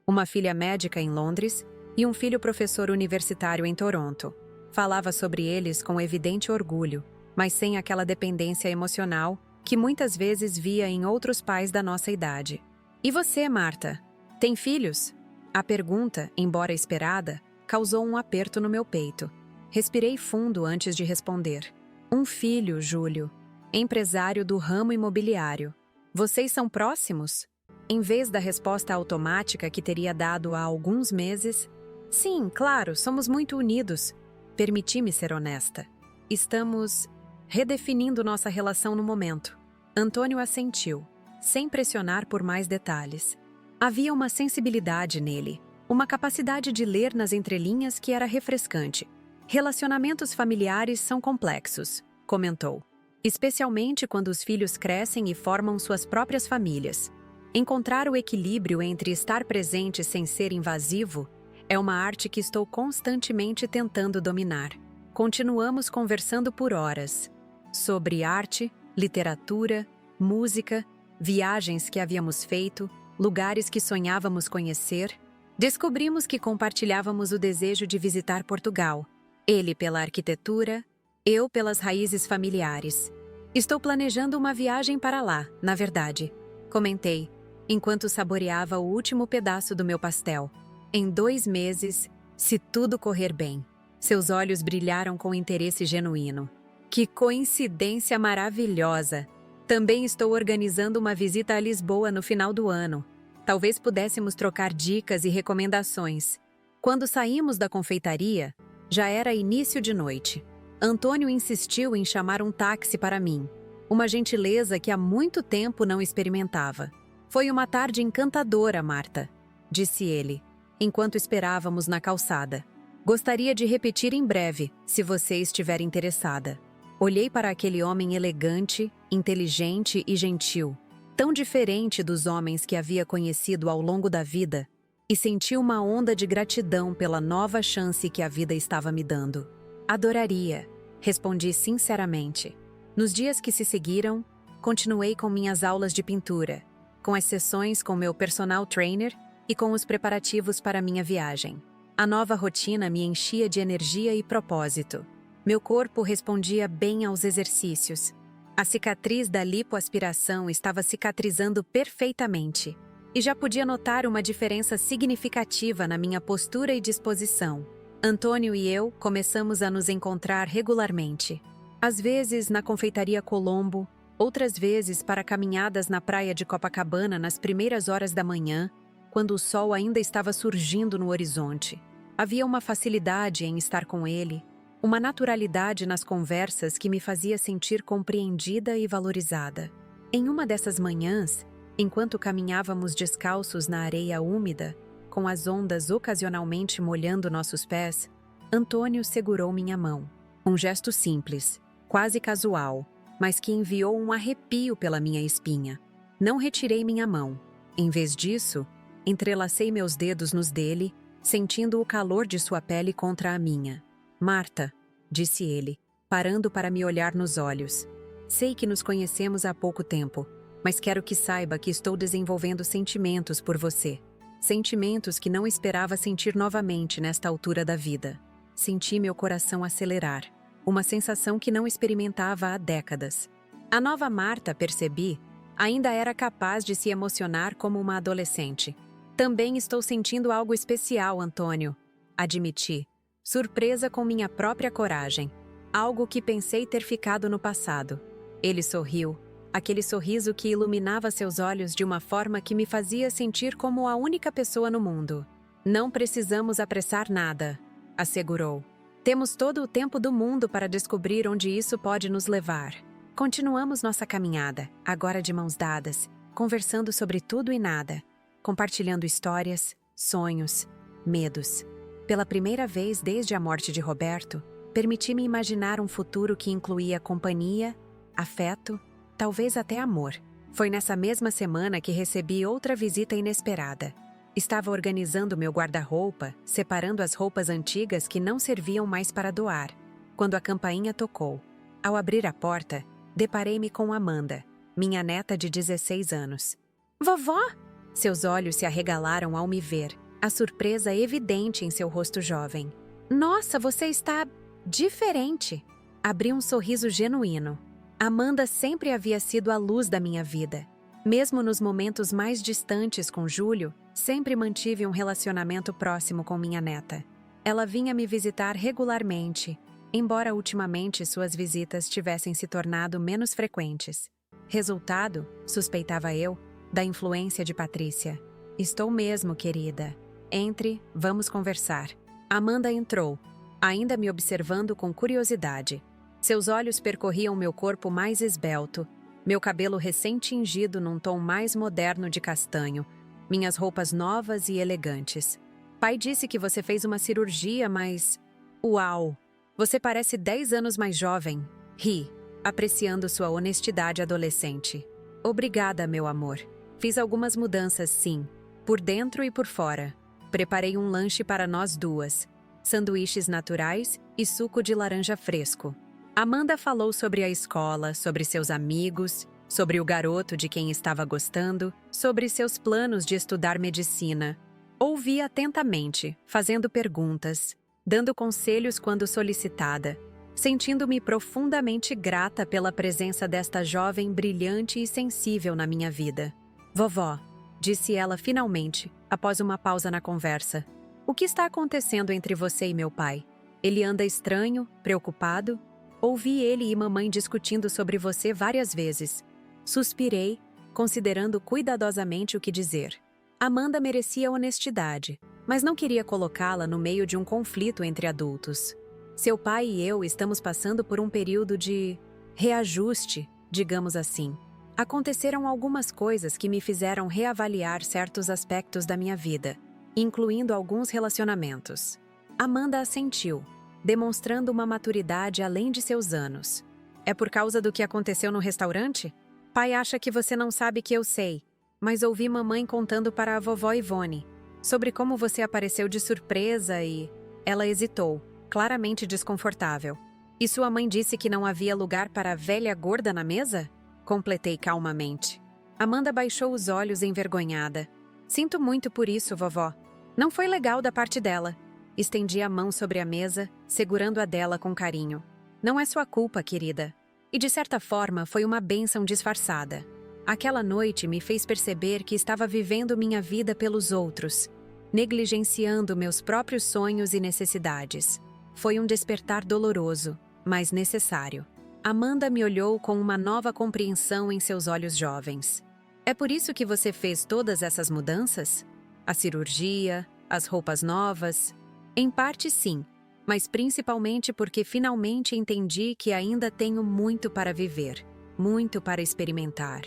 uma filha médica em Londres e um filho professor universitário em Toronto. Falava sobre eles com evidente orgulho, mas sem aquela dependência emocional que muitas vezes via em outros pais da nossa idade. E você, Marta? Tem filhos? A pergunta, embora esperada, causou um aperto no meu peito. Respirei fundo antes de responder. Um filho, Júlio. Empresário do ramo imobiliário. Vocês são próximos? Em vez da resposta automática que teria dado há alguns meses, sim, claro, somos muito unidos. Permiti-me ser honesta. Estamos redefinindo nossa relação no momento. Antônio assentiu, sem pressionar por mais detalhes. Havia uma sensibilidade nele, uma capacidade de ler nas entrelinhas que era refrescante. Relacionamentos familiares são complexos, comentou. Especialmente quando os filhos crescem e formam suas próprias famílias. Encontrar o equilíbrio entre estar presente sem ser invasivo é uma arte que estou constantemente tentando dominar. Continuamos conversando por horas. Sobre arte, literatura, música, viagens que havíamos feito, lugares que sonhávamos conhecer. Descobrimos que compartilhávamos o desejo de visitar Portugal. Ele pela arquitetura, eu pelas raízes familiares. Estou planejando uma viagem para lá, na verdade, comentei, enquanto saboreava o último pedaço do meu pastel. Em 2 meses, se tudo correr bem. Seus olhos brilharam com interesse genuíno. Que coincidência maravilhosa! Também estou organizando uma visita a Lisboa no final do ano. Talvez pudéssemos trocar dicas e recomendações. Quando saímos da confeitaria, já era início de noite. Antônio insistiu em chamar um táxi para mim, uma gentileza que há muito tempo não experimentava. Foi uma tarde encantadora, Marta, disse ele, enquanto esperávamos na calçada. Gostaria de repetir em breve, se você estiver interessada. Olhei para aquele homem elegante, inteligente e gentil, tão diferente dos homens que havia conhecido ao longo da vida, e senti uma onda de gratidão pela nova chance que a vida estava me dando. Adoraria, respondi sinceramente. Nos dias que se seguiram, continuei com minhas aulas de pintura, com as sessões com meu personal trainer e com os preparativos para minha viagem. A nova rotina me enchia de energia e propósito. Meu corpo respondia bem aos exercícios. A cicatriz da lipoaspiração estava cicatrizando perfeitamente, e já podia notar uma diferença significativa na minha postura e disposição. Antônio e eu começamos a nos encontrar regularmente. Às vezes na confeitaria Colombo, outras vezes para caminhadas na praia de Copacabana nas primeiras horas da manhã, quando o sol ainda estava surgindo no horizonte. Havia uma facilidade em estar com ele, uma naturalidade nas conversas que me fazia sentir compreendida e valorizada. Em uma dessas manhãs, enquanto caminhávamos descalços na areia úmida, com as ondas ocasionalmente molhando nossos pés, Antônio segurou minha mão. Um gesto simples, quase casual, mas que enviou um arrepio pela minha espinha. Não retirei minha mão. Em vez disso, entrelacei meus dedos nos dele, sentindo o calor de sua pele contra a minha. Marta, disse ele, parando para me olhar nos olhos. Sei que nos conhecemos há pouco tempo, mas quero que saiba que estou desenvolvendo sentimentos por você. Sentimentos que não esperava sentir novamente nesta altura da vida. Senti meu coração acelerar, uma sensação que não experimentava há décadas. A nova Marta, percebi, ainda era capaz de se emocionar como uma adolescente. Também estou sentindo algo especial, Antônio, admiti, surpresa com minha própria coragem. Algo que pensei ter ficado no passado. Ele sorriu, aquele sorriso que iluminava seus olhos de uma forma que me fazia sentir como a única pessoa no mundo. Não precisamos apressar nada, assegurou. Temos todo o tempo do mundo para descobrir onde isso pode nos levar. Continuamos nossa caminhada, agora de mãos dadas, conversando sobre tudo e nada, compartilhando histórias, sonhos, medos. Pela primeira vez desde a morte de Roberto, permiti-me imaginar um futuro que incluía companhia, afeto, talvez até amor. Foi nessa mesma semana que recebi outra visita inesperada. Estava organizando meu guarda-roupa, separando as roupas antigas que não serviam mais para doar, quando a campainha tocou. Ao abrir a porta, deparei-me com Amanda, minha neta de 16 anos. Vovó? Seus olhos se arregalaram ao me ver, a surpresa evidente em seu rosto jovem. Nossa, você está diferente! Abri um sorriso genuíno. Amanda sempre havia sido a luz da minha vida. Mesmo nos momentos mais distantes com Júlio, sempre mantive um relacionamento próximo com minha neta. Ela vinha me visitar regularmente, embora ultimamente suas visitas tivessem se tornado menos frequentes. Resultado, suspeitava eu, da influência de Patrícia. Estou mesmo, querida. Entre, vamos conversar. Amanda entrou, ainda me observando com curiosidade. Seus olhos percorriam meu corpo mais esbelto, meu cabelo recém-tingido num tom mais moderno de castanho, minhas roupas novas e elegantes. Pai disse que você fez uma cirurgia, mas... Uau! Você parece 10 anos mais jovem. Ri, apreciando sua honestidade adolescente. Obrigada, meu amor. Fiz algumas mudanças, sim, por dentro e por fora. Preparei um lanche para nós duas, sanduíches naturais e suco de laranja fresco. Amanda falou sobre a escola, sobre seus amigos, sobre o garoto de quem estava gostando, sobre seus planos de estudar medicina. Ouvi atentamente, fazendo perguntas, dando conselhos quando solicitada, sentindo-me profundamente grata pela presença desta jovem brilhante e sensível na minha vida. Vovó, disse ela finalmente, após uma pausa na conversa. O que está acontecendo entre você e meu pai? Ele anda estranho, preocupado? Ouvi ele e mamãe discutindo sobre você várias vezes. Suspirei, considerando cuidadosamente o que dizer. Amanda merecia honestidade, mas não queria colocá-la no meio de um conflito entre adultos. Seu pai e eu estamos passando por um período de reajuste, digamos assim. Aconteceram algumas coisas que me fizeram reavaliar certos aspectos da minha vida, incluindo alguns relacionamentos. Amanda assentiu, demonstrando uma maturidade além de seus anos. É por causa do que aconteceu no restaurante? Pai acha que você não sabe que eu sei, mas ouvi mamãe contando para a vovó Ivone sobre como você apareceu de surpresa e... Ela hesitou, claramente desconfortável. E sua mãe disse que não havia lugar para a velha gorda na mesa? Completei calmamente. Amanda baixou os olhos envergonhada. Sinto muito por isso, vovó. Não foi legal da parte dela. Estendi a mão sobre a mesa, segurando a dela com carinho. Não é sua culpa, querida. E de certa forma foi uma bênção disfarçada. Aquela noite me fez perceber que estava vivendo minha vida pelos outros, negligenciando meus próprios sonhos e necessidades. Foi um despertar doloroso, mas necessário. Amanda me olhou com uma nova compreensão em seus olhos jovens. É por isso que você fez todas essas mudanças? A cirurgia, as roupas novas? Em parte sim, mas principalmente porque finalmente entendi que ainda tenho muito para viver, muito para experimentar.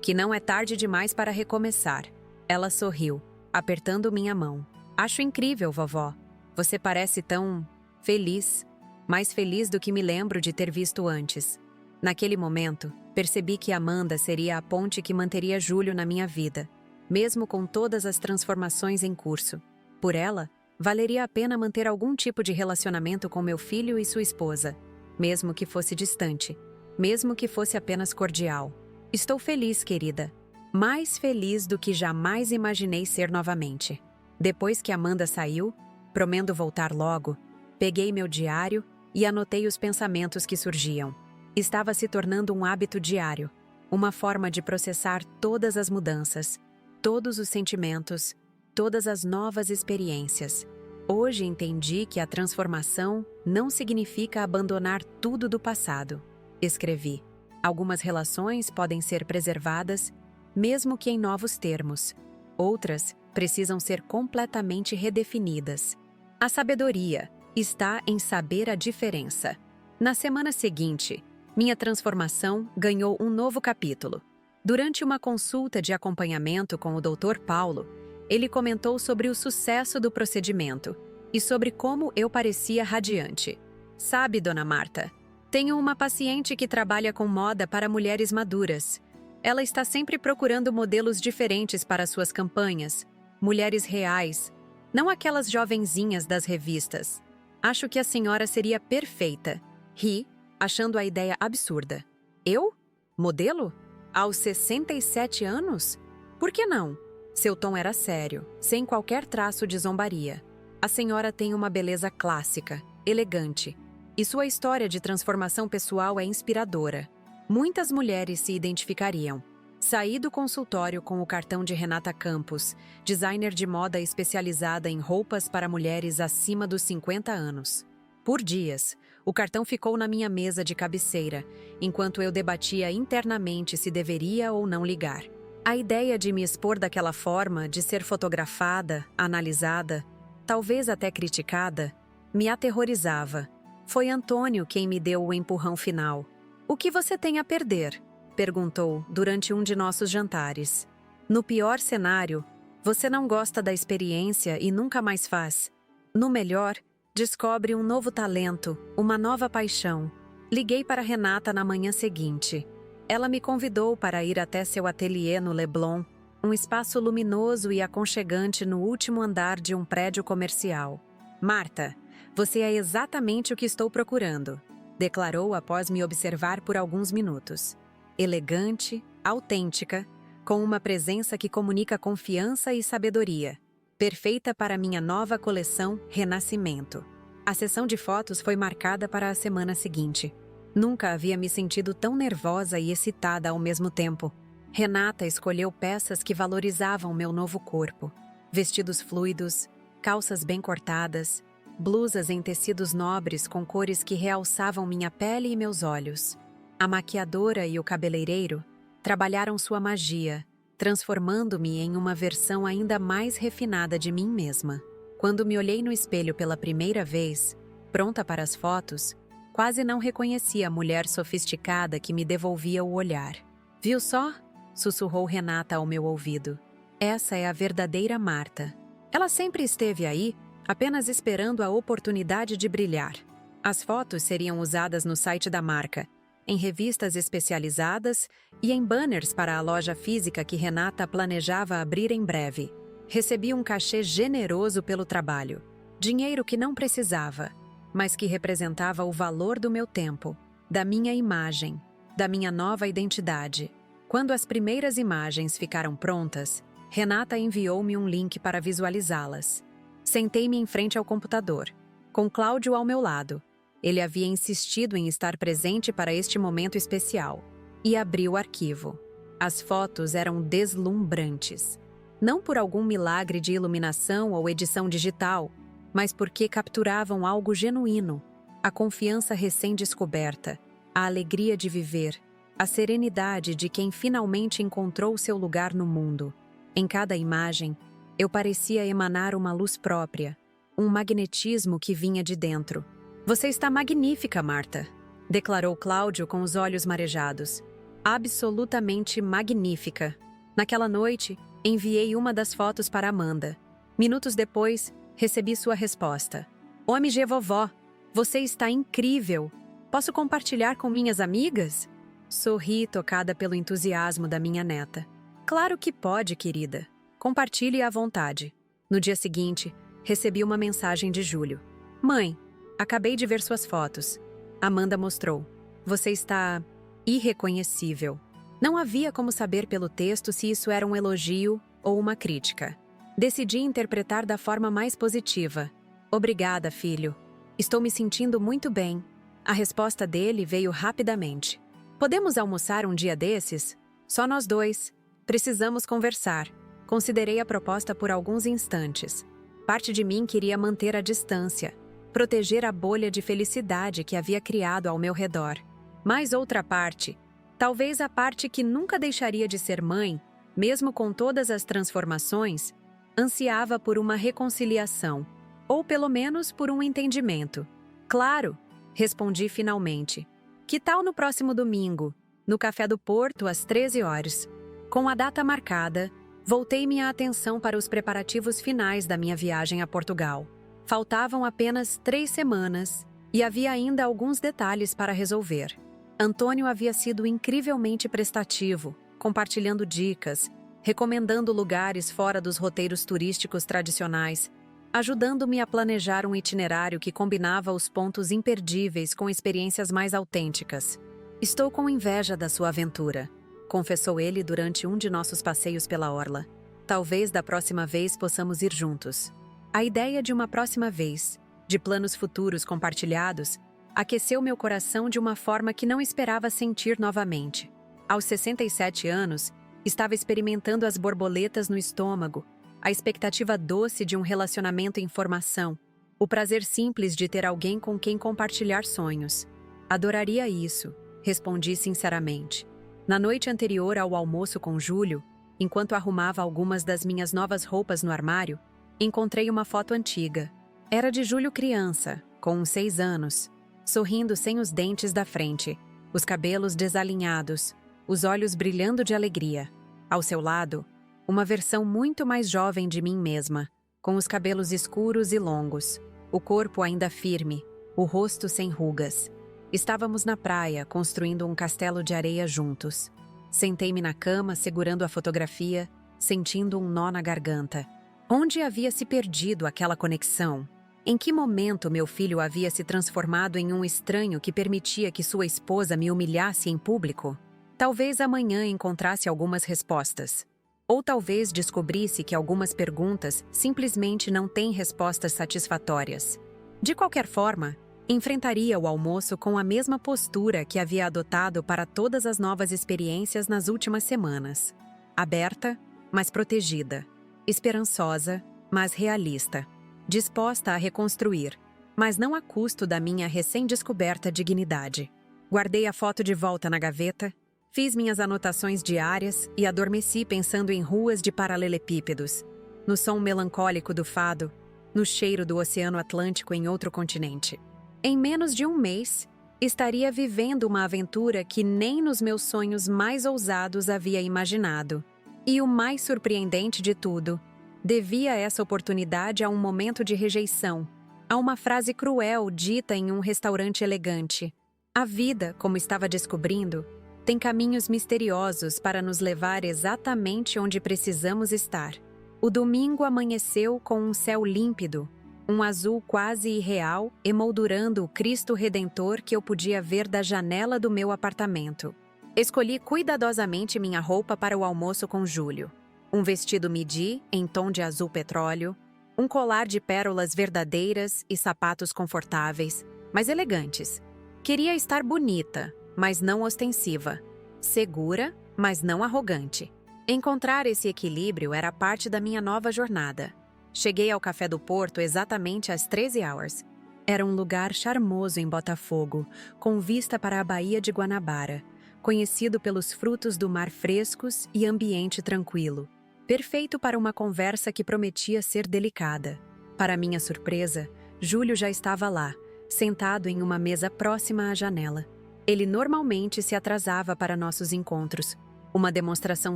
Que não é tarde demais para recomeçar. Ela sorriu, apertando minha mão. Acho incrível, vovó. Você parece tão... feliz. Mais feliz do que me lembro de ter visto antes. Naquele momento, percebi que Amanda seria a ponte que manteria Júlio na minha vida, mesmo com todas as transformações em curso. Por ela, valeria a pena manter algum tipo de relacionamento com meu filho e sua esposa, mesmo que fosse distante, mesmo que fosse apenas cordial. Estou feliz, querida. Mais feliz do que jamais imaginei ser novamente. Depois que Amanda saiu, prometendo voltar logo, peguei meu diário e anotei os pensamentos que surgiam. Estava se tornando um hábito diário, uma forma de processar todas as mudanças, todos os sentimentos, todas as novas experiências. Hoje entendi que a transformação não significa abandonar tudo do passado. Escrevi. Algumas relações podem ser preservadas, mesmo que em novos termos. Outras precisam ser completamente redefinidas. A sabedoria está em saber a diferença. Na semana seguinte, minha transformação ganhou um novo capítulo. Durante uma consulta de acompanhamento com o Dr. Paulo, ele comentou sobre o sucesso do procedimento e sobre como eu parecia radiante. Sabe, Dona Marta, tenho uma paciente que trabalha com moda para mulheres maduras. Ela está sempre procurando modelos diferentes para suas campanhas, mulheres reais, não aquelas jovenzinhas das revistas. Acho que a senhora seria perfeita. Ri, achando a ideia absurda. Eu? Modelo? Aos 67 anos? Por que não? Seu tom era sério, sem qualquer traço de zombaria. A senhora tem uma beleza clássica, elegante, e sua história de transformação pessoal é inspiradora. Muitas mulheres se identificariam. Saí do consultório com o cartão de Renata Campos, designer de moda especializada em roupas para mulheres acima dos 50 anos. Por dias, o cartão ficou na minha mesa de cabeceira, enquanto eu debatia internamente se deveria ou não ligar. A ideia de me expor daquela forma, de ser fotografada, analisada, talvez até criticada, me aterrorizava. Foi Antônio quem me deu o empurrão final. "O que você tem a perder?" perguntou durante um de nossos jantares. "No pior cenário, você não gosta da experiência e nunca mais faz. No melhor, descobre um novo talento, uma nova paixão." Liguei para Renata na manhã seguinte. Ela me convidou para ir até seu ateliê no Leblon, um espaço luminoso e aconchegante no último andar de um prédio comercial. "Marta, você é exatamente o que estou procurando", declarou após me observar por alguns minutos. Elegante, autêntica, com uma presença que comunica confiança e sabedoria. Perfeita para minha nova coleção Renascimento. A sessão de fotos foi marcada para a semana seguinte. Nunca havia me sentido tão nervosa e excitada ao mesmo tempo. Renata escolheu peças que valorizavam meu novo corpo. Vestidos fluidos, calças bem cortadas, blusas em tecidos nobres com cores que realçavam minha pele e meus olhos. A maquiadora e o cabeleireiro trabalharam sua magia, transformando-me em uma versão ainda mais refinada de mim mesma. Quando me olhei no espelho pela primeira vez, pronta para as fotos, quase não reconheci a mulher sofisticada que me devolvia o olhar. "Viu só?" sussurrou Renata ao meu ouvido. "Essa é a verdadeira Marta. Ela sempre esteve aí, apenas esperando a oportunidade de brilhar." As fotos seriam usadas no site da marca, em revistas especializadas e em banners para a loja física que Renata planejava abrir em breve. Recebi um cachê generoso pelo trabalho. Dinheiro que não precisava, mas que representava o valor do meu tempo, da minha imagem, da minha nova identidade. Quando as primeiras imagens ficaram prontas, Renata enviou-me um link para visualizá-las. Sentei-me em frente ao computador, com Cláudio ao meu lado. Ele havia insistido em estar presente para este momento especial. E abri o arquivo. As fotos eram deslumbrantes. Não por algum milagre de iluminação ou edição digital, mas porque capturavam algo genuíno, a confiança recém-descoberta, a alegria de viver, a serenidade de quem finalmente encontrou seu lugar no mundo. Em cada imagem, eu parecia emanar uma luz própria, um magnetismo que vinha de dentro. "Você está magnífica, Marta", declarou Cláudio com os olhos marejados. "Absolutamente magnífica." Naquela noite, enviei uma das fotos para Amanda. Minutos depois, recebi sua resposta. "OMG, vovó, você está incrível. Posso compartilhar com minhas amigas?" Sorri, tocada pelo entusiasmo da minha neta. "Claro que pode, querida. Compartilhe à vontade." No dia seguinte, recebi uma mensagem de Júlio. "Mãe, acabei de ver suas fotos." Amanda mostrou. "Você está irreconhecível." Não havia como saber pelo texto se isso era um elogio ou uma crítica. Decidi interpretar da forma mais positiva. "Obrigada, filho. Estou me sentindo muito bem." A resposta dele veio rapidamente. "Podemos almoçar um dia desses? Só nós dois. Precisamos conversar." Considerei a proposta por alguns instantes. Parte de mim queria manter a distância, proteger a bolha de felicidade que havia criado ao meu redor. Mas outra parte, talvez a parte que nunca deixaria de ser mãe, Mesmo com todas as transformações, ansiava por uma reconciliação, ou pelo menos por um entendimento. Claro, respondi finalmente. Que tal no próximo domingo, no Café do Porto, às 13 horas? Com a data marcada, voltei minha atenção para os preparativos finais da minha viagem a Portugal. Faltavam apenas 3 semanas e havia ainda alguns detalhes para resolver. Antônio havia sido incrivelmente prestativo, compartilhando dicas, recomendando lugares fora dos roteiros turísticos tradicionais, ajudando-me a planejar um itinerário que combinava os pontos imperdíveis com experiências mais autênticas. Estou com inveja da sua aventura, confessou ele durante um de nossos passeios pela orla. Talvez da próxima vez possamos ir juntos. A ideia de uma próxima vez, de planos futuros compartilhados, aqueceu meu coração de uma forma que não esperava sentir novamente. Aos 67 anos, estava experimentando as borboletas no estômago, a expectativa doce de um relacionamento em formação, o prazer simples de ter alguém com quem compartilhar sonhos. Adoraria isso, respondi sinceramente. Na noite anterior ao almoço com Júlio, enquanto arrumava algumas das minhas novas roupas no armário, encontrei uma foto antiga. Era de Júlio criança, com uns 6 anos, sorrindo sem os dentes da frente, os cabelos desalinhados, os olhos brilhando de alegria. Ao seu lado, uma versão muito mais jovem de mim mesma, com os cabelos escuros e longos, o corpo ainda firme, o rosto sem rugas. Estávamos na praia, construindo um castelo de areia juntos. Sentei-me na cama, segurando a fotografia, sentindo um nó na garganta. Onde havia se perdido aquela conexão? Em que momento meu filho havia se transformado em um estranho que permitia que sua esposa me humilhasse em público? Talvez amanhã encontrasse algumas respostas. Ou talvez descobrisse que algumas perguntas simplesmente não têm respostas satisfatórias. De qualquer forma, enfrentaria o almoço com a mesma postura que havia adotado para todas as novas experiências nas últimas semanas. Aberta, mas protegida. Esperançosa, mas realista. Disposta a reconstruir, mas não a custo da minha recém-descoberta dignidade. Guardei a foto de volta na gaveta, fiz minhas anotações diárias e adormeci pensando em ruas de paralelepípedos, no som melancólico do fado, no cheiro do Oceano Atlântico em outro continente. Em menos de um mês, estaria vivendo uma aventura que nem nos meus sonhos mais ousados havia imaginado. E o mais surpreendente de tudo, devia essa oportunidade a um momento de rejeição, a uma frase cruel dita em um restaurante elegante. A vida, como estava descobrindo, tem caminhos misteriosos para nos levar exatamente onde precisamos estar. O domingo amanheceu com um céu límpido, um azul quase irreal emoldurando o Cristo Redentor que eu podia ver da janela do meu apartamento. Escolhi cuidadosamente minha roupa para o almoço com Júlio. Um vestido midi, em tom de azul petróleo, um colar de pérolas verdadeiras e sapatos confortáveis, mas elegantes. Queria estar bonita, mas não ostensiva. Segura, mas não arrogante. Encontrar esse equilíbrio era parte da minha nova jornada. Cheguei ao Café do Porto exatamente às 13 horas. Era um lugar charmoso em Botafogo, com vista para a Baía de Guanabara, conhecido pelos frutos do mar frescos e ambiente tranquilo. Perfeito para uma conversa que prometia ser delicada. Para minha surpresa, Júlio já estava lá, sentado em uma mesa próxima à janela. Ele normalmente se atrasava para nossos encontros, uma demonstração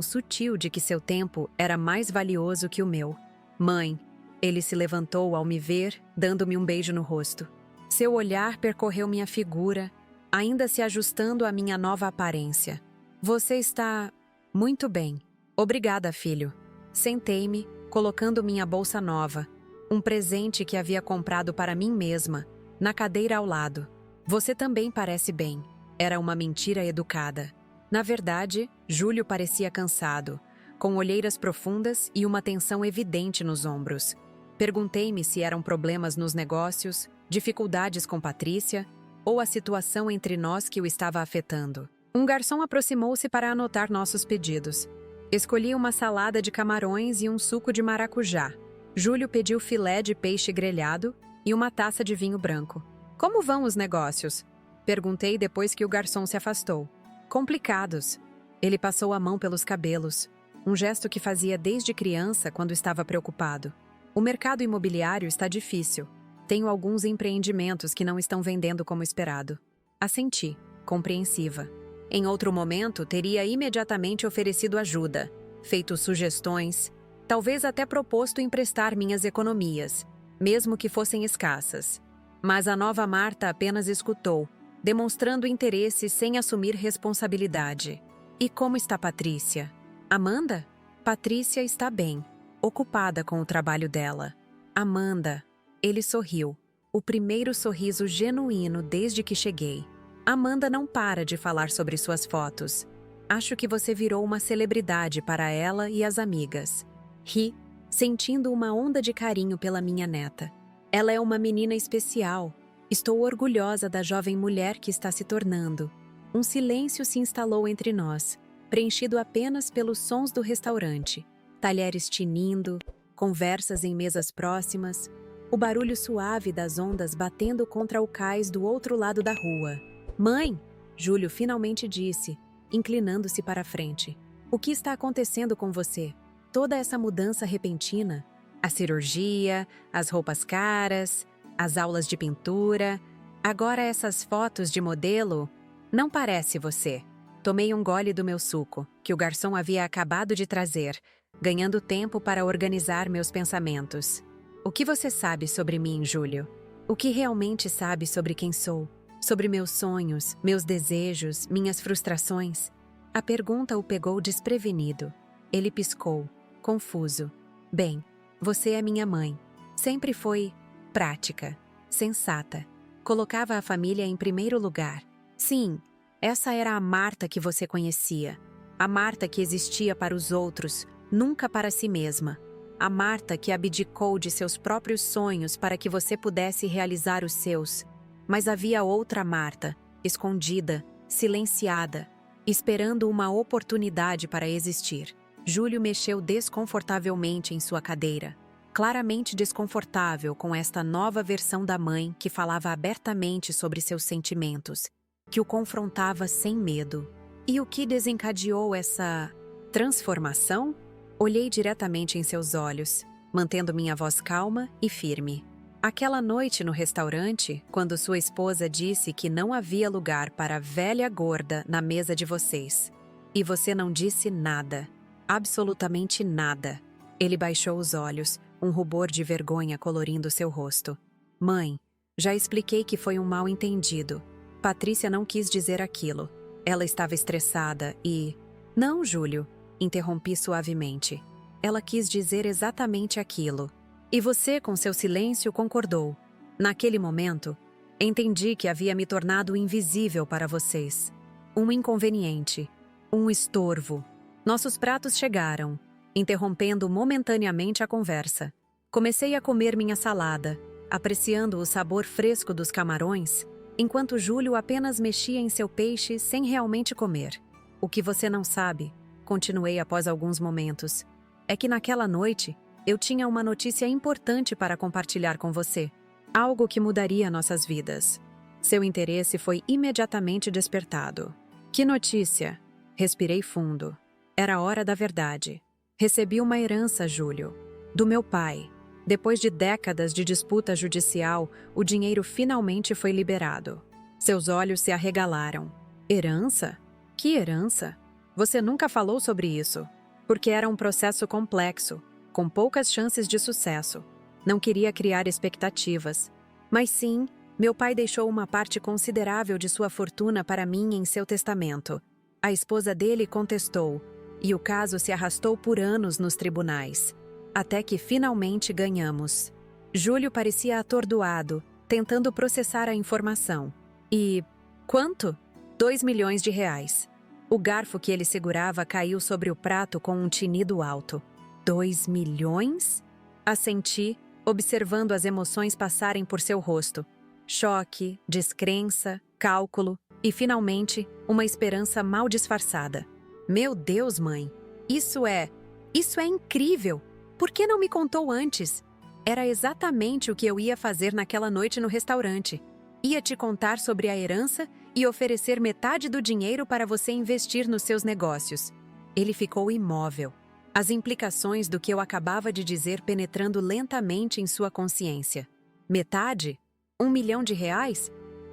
sutil de que seu tempo era mais valioso que o meu. Mãe, ele se levantou ao me ver, dando-me um beijo no rosto. Seu olhar percorreu minha figura, ainda se ajustando à minha nova aparência. Você está muito bem. Obrigada, filho. Sentei-me, colocando minha bolsa nova, um presente que havia comprado para mim mesma, na cadeira ao lado. Você também parece bem. Era uma mentira educada. Na verdade, Júlio parecia cansado, com olheiras profundas e uma tensão evidente nos ombros. Perguntei-me se eram problemas nos negócios, dificuldades com Patrícia, ou a situação entre nós que o estava afetando. Um garçom aproximou-se para anotar nossos pedidos. Escolhi uma salada de camarões e um suco de maracujá. Júlio pediu filé de peixe grelhado e uma taça de vinho branco. Como vão os negócios? Perguntei depois que o garçom se afastou. Complicados. Ele passou a mão pelos cabelos. um gesto que fazia desde criança quando estava preocupado. O mercado imobiliário está difícil. Tenho alguns empreendimentos que não estão vendendo como esperado. Assenti, compreensiva. Em outro momento, teria imediatamente oferecido ajuda, feito sugestões, talvez até proposto emprestar minhas economias, mesmo que fossem escassas. Mas a nova Marta apenas escutou, demonstrando interesse sem assumir responsabilidade. E como está Patrícia? Amanda? Patrícia está bem, ocupada com o trabalho dela. Amanda. Ele sorriu, o primeiro sorriso genuíno desde que cheguei. Amanda não para de falar sobre suas fotos. Acho que você virou uma celebridade para ela e as amigas. Ri, sentindo uma onda de carinho pela minha neta. Ela é uma menina especial. Estou orgulhosa da jovem mulher que está se tornando. Um silêncio se instalou entre nós, preenchido apenas pelos sons do restaurante. Talheres tinindo, conversas em mesas próximas, o barulho suave das ondas batendo contra o cais do outro lado da rua. Mãe! Júlio finalmente disse, inclinando-se para a frente. O que está acontecendo com você? Toda essa mudança repentina? A cirurgia, as roupas caras, as aulas de pintura, agora essas fotos de modelo? Não parece você. Tomei um gole do meu suco, que o garçom havia acabado de trazer, ganhando tempo para organizar meus pensamentos. O que você sabe sobre mim, Júlio? O que realmente sabe sobre quem sou? Sobre meus sonhos, meus desejos, minhas frustrações? A pergunta o pegou desprevenido. Ele piscou, confuso. Bem, você é minha mãe. Sempre foi prática, sensata. Colocava a família em primeiro lugar. Sim, essa era a Marta que você conhecia. A Marta que existia para os outros, nunca para si mesma. A Marta que abdicou de seus próprios sonhos para que você pudesse realizar os seus. Mas havia outra Marta, escondida, silenciada, esperando uma oportunidade para existir. Júlio mexeu desconfortavelmente em sua cadeira, claramente desconfortável com esta nova versão da mãe que falava abertamente sobre seus sentimentos, que o confrontava sem medo. E o que desencadeou essa transformação? Olhei diretamente em seus olhos, mantendo minha voz calma e firme. Aquela noite no restaurante, quando sua esposa disse que não havia lugar para a velha gorda na mesa de vocês. E você não disse nada. Absolutamente nada. Ele baixou os olhos, um rubor de vergonha colorindo seu rosto. Mãe, já expliquei que foi um mal-entendido. Patrícia não quis dizer aquilo. Ela estava estressada e... Não, Júlio. Interrompi suavemente. Ela quis dizer exatamente aquilo. E você, com seu silêncio, concordou. Naquele momento, entendi que havia me tornado invisível para vocês. Um inconveniente. Um estorvo. Nossos pratos chegaram, interrompendo momentaneamente a conversa. Comecei a comer minha salada, apreciando o sabor fresco dos camarões, enquanto Júlio apenas mexia em seu peixe sem realmente comer. O que você não sabe, continuei após alguns momentos, é que naquela noite eu tinha uma notícia importante para compartilhar com você. Algo que mudaria nossas vidas. Seu interesse foi imediatamente despertado. Que notícia? Respirei fundo. Era a hora da verdade. Recebi uma herança, Júlio. Do meu pai. Depois de décadas de disputa judicial, o dinheiro finalmente foi liberado. Seus olhos se arregalaram. Herança? Que herança? Você nunca falou sobre isso. Porque era um processo complexo, com poucas chances de sucesso. Não queria criar expectativas. Mas sim, meu pai deixou uma parte considerável de sua fortuna para mim em seu testamento. A esposa dele contestou, e o caso se arrastou por anos nos tribunais. Até que finalmente ganhamos. Júlio parecia atordoado, tentando processar a informação. E... quanto? 2 milhões de reais. O garfo que ele segurava caiu sobre o prato com um tinido alto. 2 milhões? Assenti, observando as emoções passarem por seu rosto. Choque, descrença, cálculo e, finalmente, uma esperança mal disfarçada. Meu Deus, mãe! Isso é incrível! Por que não me contou antes? Era exatamente o que eu ia fazer naquela noite no restaurante. Ia te contar sobre a herança e oferecer metade do dinheiro para você investir nos seus negócios. Ele ficou imóvel, As implicações do que eu acabava de dizer penetrando lentamente em sua consciência. Metade? R$ 1 milhão?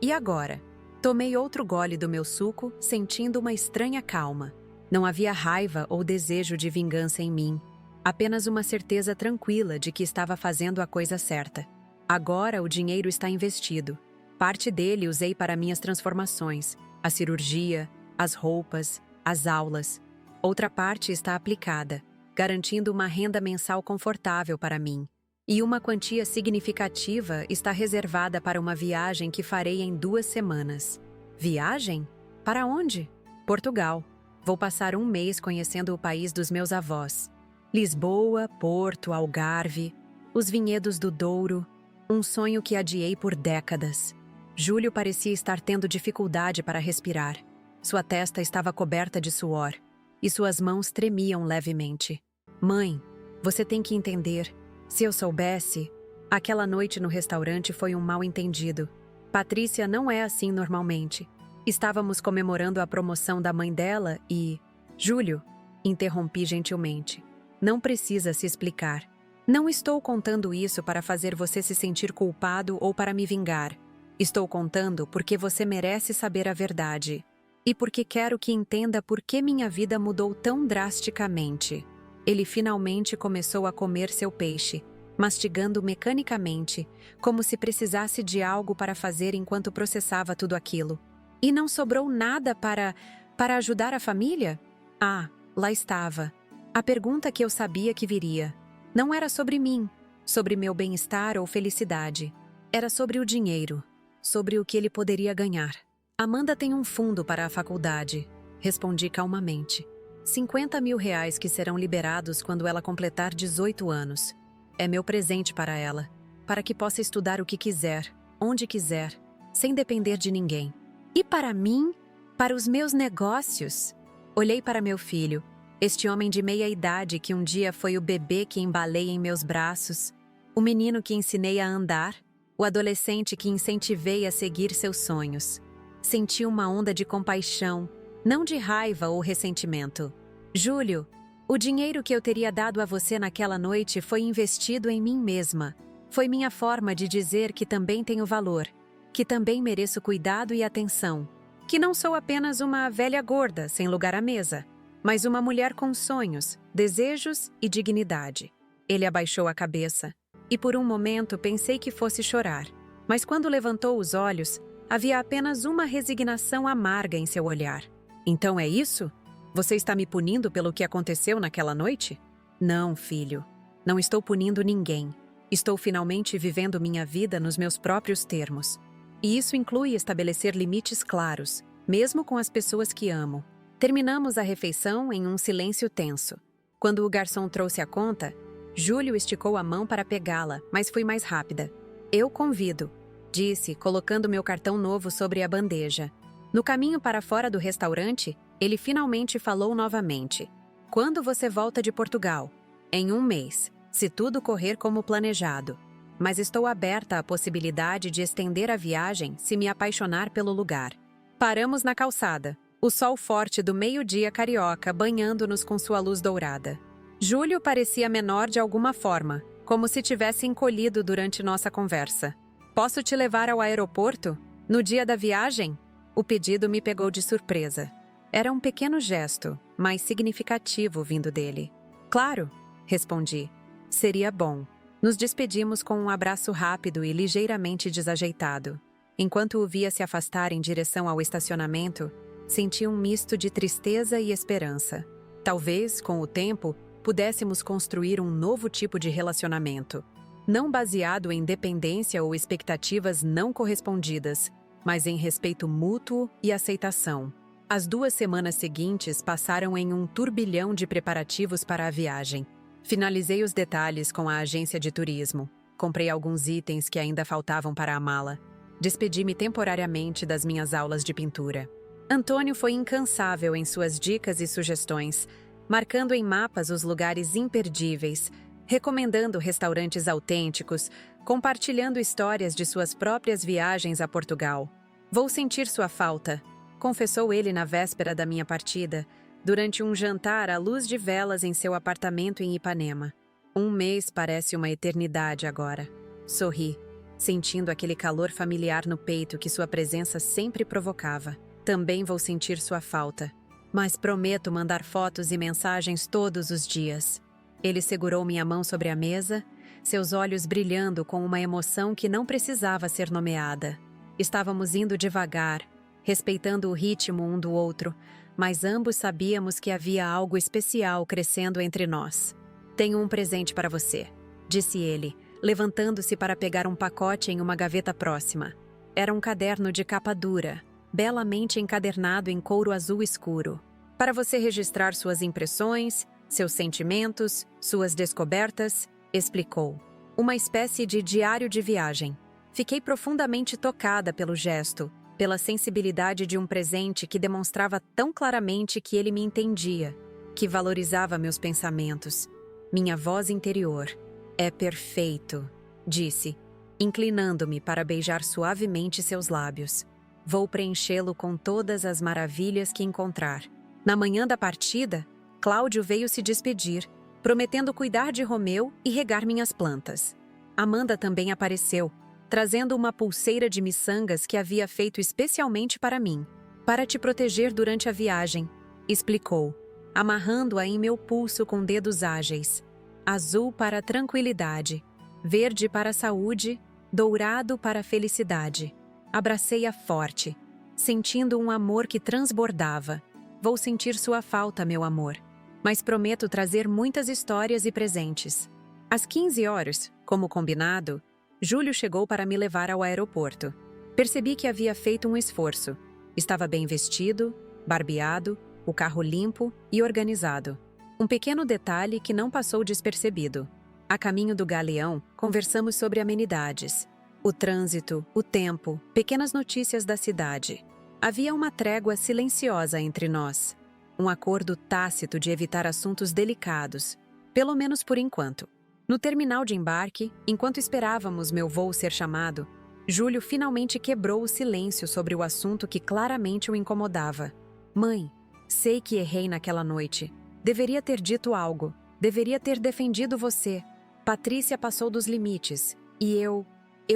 E agora? Tomei outro gole do meu suco, sentindo uma estranha calma. Não havia raiva ou desejo de vingança em mim. Apenas uma certeza tranquila de que estava fazendo a coisa certa. Agora o dinheiro está investido. Parte dele usei para minhas transformações, a cirurgia, as roupas, as aulas. Outra parte está aplicada, garantindo uma renda mensal confortável para mim. E uma quantia significativa está reservada para uma viagem que farei em 2 semanas. Viagem? Para onde? Portugal. Vou passar 1 mês conhecendo o país dos meus avós. Lisboa, Porto, Algarve, os vinhedos do Douro, um sonho que adiei por décadas. Júlio parecia estar tendo dificuldade para respirar. Sua testa estava coberta de suor e suas mãos tremiam levemente. Mãe, você tem que entender. Se eu soubesse... Aquela noite no restaurante foi um mal-entendido. Patrícia não é assim normalmente. Estávamos comemorando a promoção da mãe dela e... Júlio, interrompi gentilmente. Não precisa se explicar. Não estou contando isso para fazer você se sentir culpado ou para me vingar. Estou contando porque você merece saber a verdade. E porque quero que entenda por que minha vida mudou tão drasticamente. Ele finalmente começou a comer seu peixe, mastigando mecanicamente, como se precisasse de algo para fazer enquanto processava tudo aquilo. E não sobrou nada para ajudar a família? Ah, lá estava. A pergunta que eu sabia que viria. Não era sobre mim, sobre meu bem-estar ou felicidade. Era sobre o dinheiro, sobre o que ele poderia ganhar. Amanda tem um fundo para a faculdade, respondi calmamente. R$ 50 mil que serão liberados quando ela completar 18 anos. É meu presente para ela, para que possa estudar o que quiser, onde quiser, sem depender de ninguém. E para mim? Para os meus negócios? Olhei para meu filho, este homem de meia idade que um dia foi o bebê que embalei em meus braços, o menino que ensinei a andar, o adolescente que incentivei a seguir seus sonhos. Senti uma onda de compaixão, não de raiva ou ressentimento. Júlio, o dinheiro que eu teria dado a você naquela noite foi investido em mim mesma. Foi minha forma de dizer que também tenho valor, que também mereço cuidado e atenção, que não sou apenas uma velha gorda sem lugar à mesa, mas uma mulher com sonhos, desejos e dignidade. Ele abaixou a cabeça, e por um momento pensei que fosse chorar. Mas quando levantou os olhos, havia apenas uma resignação amarga em seu olhar. Então é isso? Você está me punindo pelo que aconteceu naquela noite? Não, filho. Não estou punindo ninguém. Estou finalmente vivendo minha vida nos meus próprios termos. E isso inclui estabelecer limites claros, mesmo com as pessoas que amo. Terminamos a refeição em um silêncio tenso. Quando o garçom trouxe a conta, Júlio esticou a mão para pegá-la, mas fui mais rápida. Eu convido, disse, colocando meu cartão novo sobre a bandeja. No caminho para fora do restaurante, ele finalmente falou novamente. Quando você volta de Portugal? Em 1 mês, se tudo correr como planejado. Mas estou aberta à possibilidade de estender a viagem se me apaixonar pelo lugar. Paramos na calçada, o sol forte do meio-dia carioca banhando-nos com sua luz dourada. Júlio parecia menor de alguma forma, como se tivesse encolhido durante nossa conversa. Posso te levar ao aeroporto? No dia da viagem? O pedido me pegou de surpresa. Era um pequeno gesto, mas significativo vindo dele. Claro, respondi. Seria bom. Nos despedimos com um abraço rápido e ligeiramente desajeitado. Enquanto o via se afastar em direção ao estacionamento, senti um misto de tristeza e esperança. Talvez, com o tempo, pudéssemos construir um novo tipo de relacionamento. Não baseado em dependência ou expectativas não correspondidas, mas em respeito mútuo e aceitação. As 2 semanas seguintes passaram em um turbilhão de preparativos para a viagem. Finalizei os detalhes com a agência de turismo. Comprei alguns itens que ainda faltavam para a mala. Despedi-me temporariamente das minhas aulas de pintura. Antônio foi incansável em suas dicas e sugestões, marcando em mapas os lugares imperdíveis, recomendando restaurantes autênticos, compartilhando histórias de suas próprias viagens a Portugal. Vou sentir sua falta, confessou ele na véspera da minha partida, durante um jantar à luz de velas em seu apartamento em Ipanema. Um mês parece uma eternidade agora. Sorri, sentindo aquele calor familiar no peito que sua presença sempre provocava. Também vou sentir sua falta, mas prometo mandar fotos e mensagens todos os dias. Ele segurou minha mão sobre a mesa, seus olhos brilhando com uma emoção que não precisava ser nomeada. Estávamos indo devagar, respeitando o ritmo um do outro, mas ambos sabíamos que havia algo especial crescendo entre nós. Tenho um presente para você, disse ele, levantando-se para pegar um pacote em uma gaveta próxima. Era um caderno de capa dura, belamente encadernado em couro azul escuro. Para você registrar suas impressões, seus sentimentos, suas descobertas, explicou. Uma espécie de diário de viagem. Fiquei profundamente tocada pelo gesto, pela sensibilidade de um presente que demonstrava tão claramente que ele me entendia, que valorizava meus pensamentos. Minha voz interior. É perfeito, disse, inclinando-me para beijar suavemente seus lábios. Vou preenchê-lo com todas as maravilhas que encontrar. Na manhã da partida, Cláudio veio se despedir, prometendo cuidar de Romeu e regar minhas plantas. Amanda também apareceu, trazendo uma pulseira de miçangas que havia feito especialmente para mim, para te proteger durante a viagem, explicou, amarrando-a em meu pulso com dedos ágeis. Azul para a tranquilidade, verde para a saúde, dourado para a felicidade. Abracei-a forte, sentindo um amor que transbordava. Vou sentir sua falta, meu amor, mas prometo trazer muitas histórias e presentes. Às 15 horas, como combinado, Júlio chegou para me levar ao aeroporto. Percebi que havia feito um esforço. Estava bem vestido, barbeado, o carro limpo e organizado. Um pequeno detalhe que não passou despercebido. A caminho do Galeão, conversamos sobre amenidades. O trânsito, o tempo, pequenas notícias da cidade. Havia uma trégua silenciosa entre nós. Um acordo tácito de evitar assuntos delicados, pelo menos por enquanto. No terminal de embarque, enquanto esperávamos meu voo ser chamado, Júlio finalmente quebrou o silêncio sobre o assunto que claramente o incomodava. Mãe, sei que errei naquela noite. Deveria ter dito algo. Deveria ter defendido você. Patrícia passou dos limites. E eu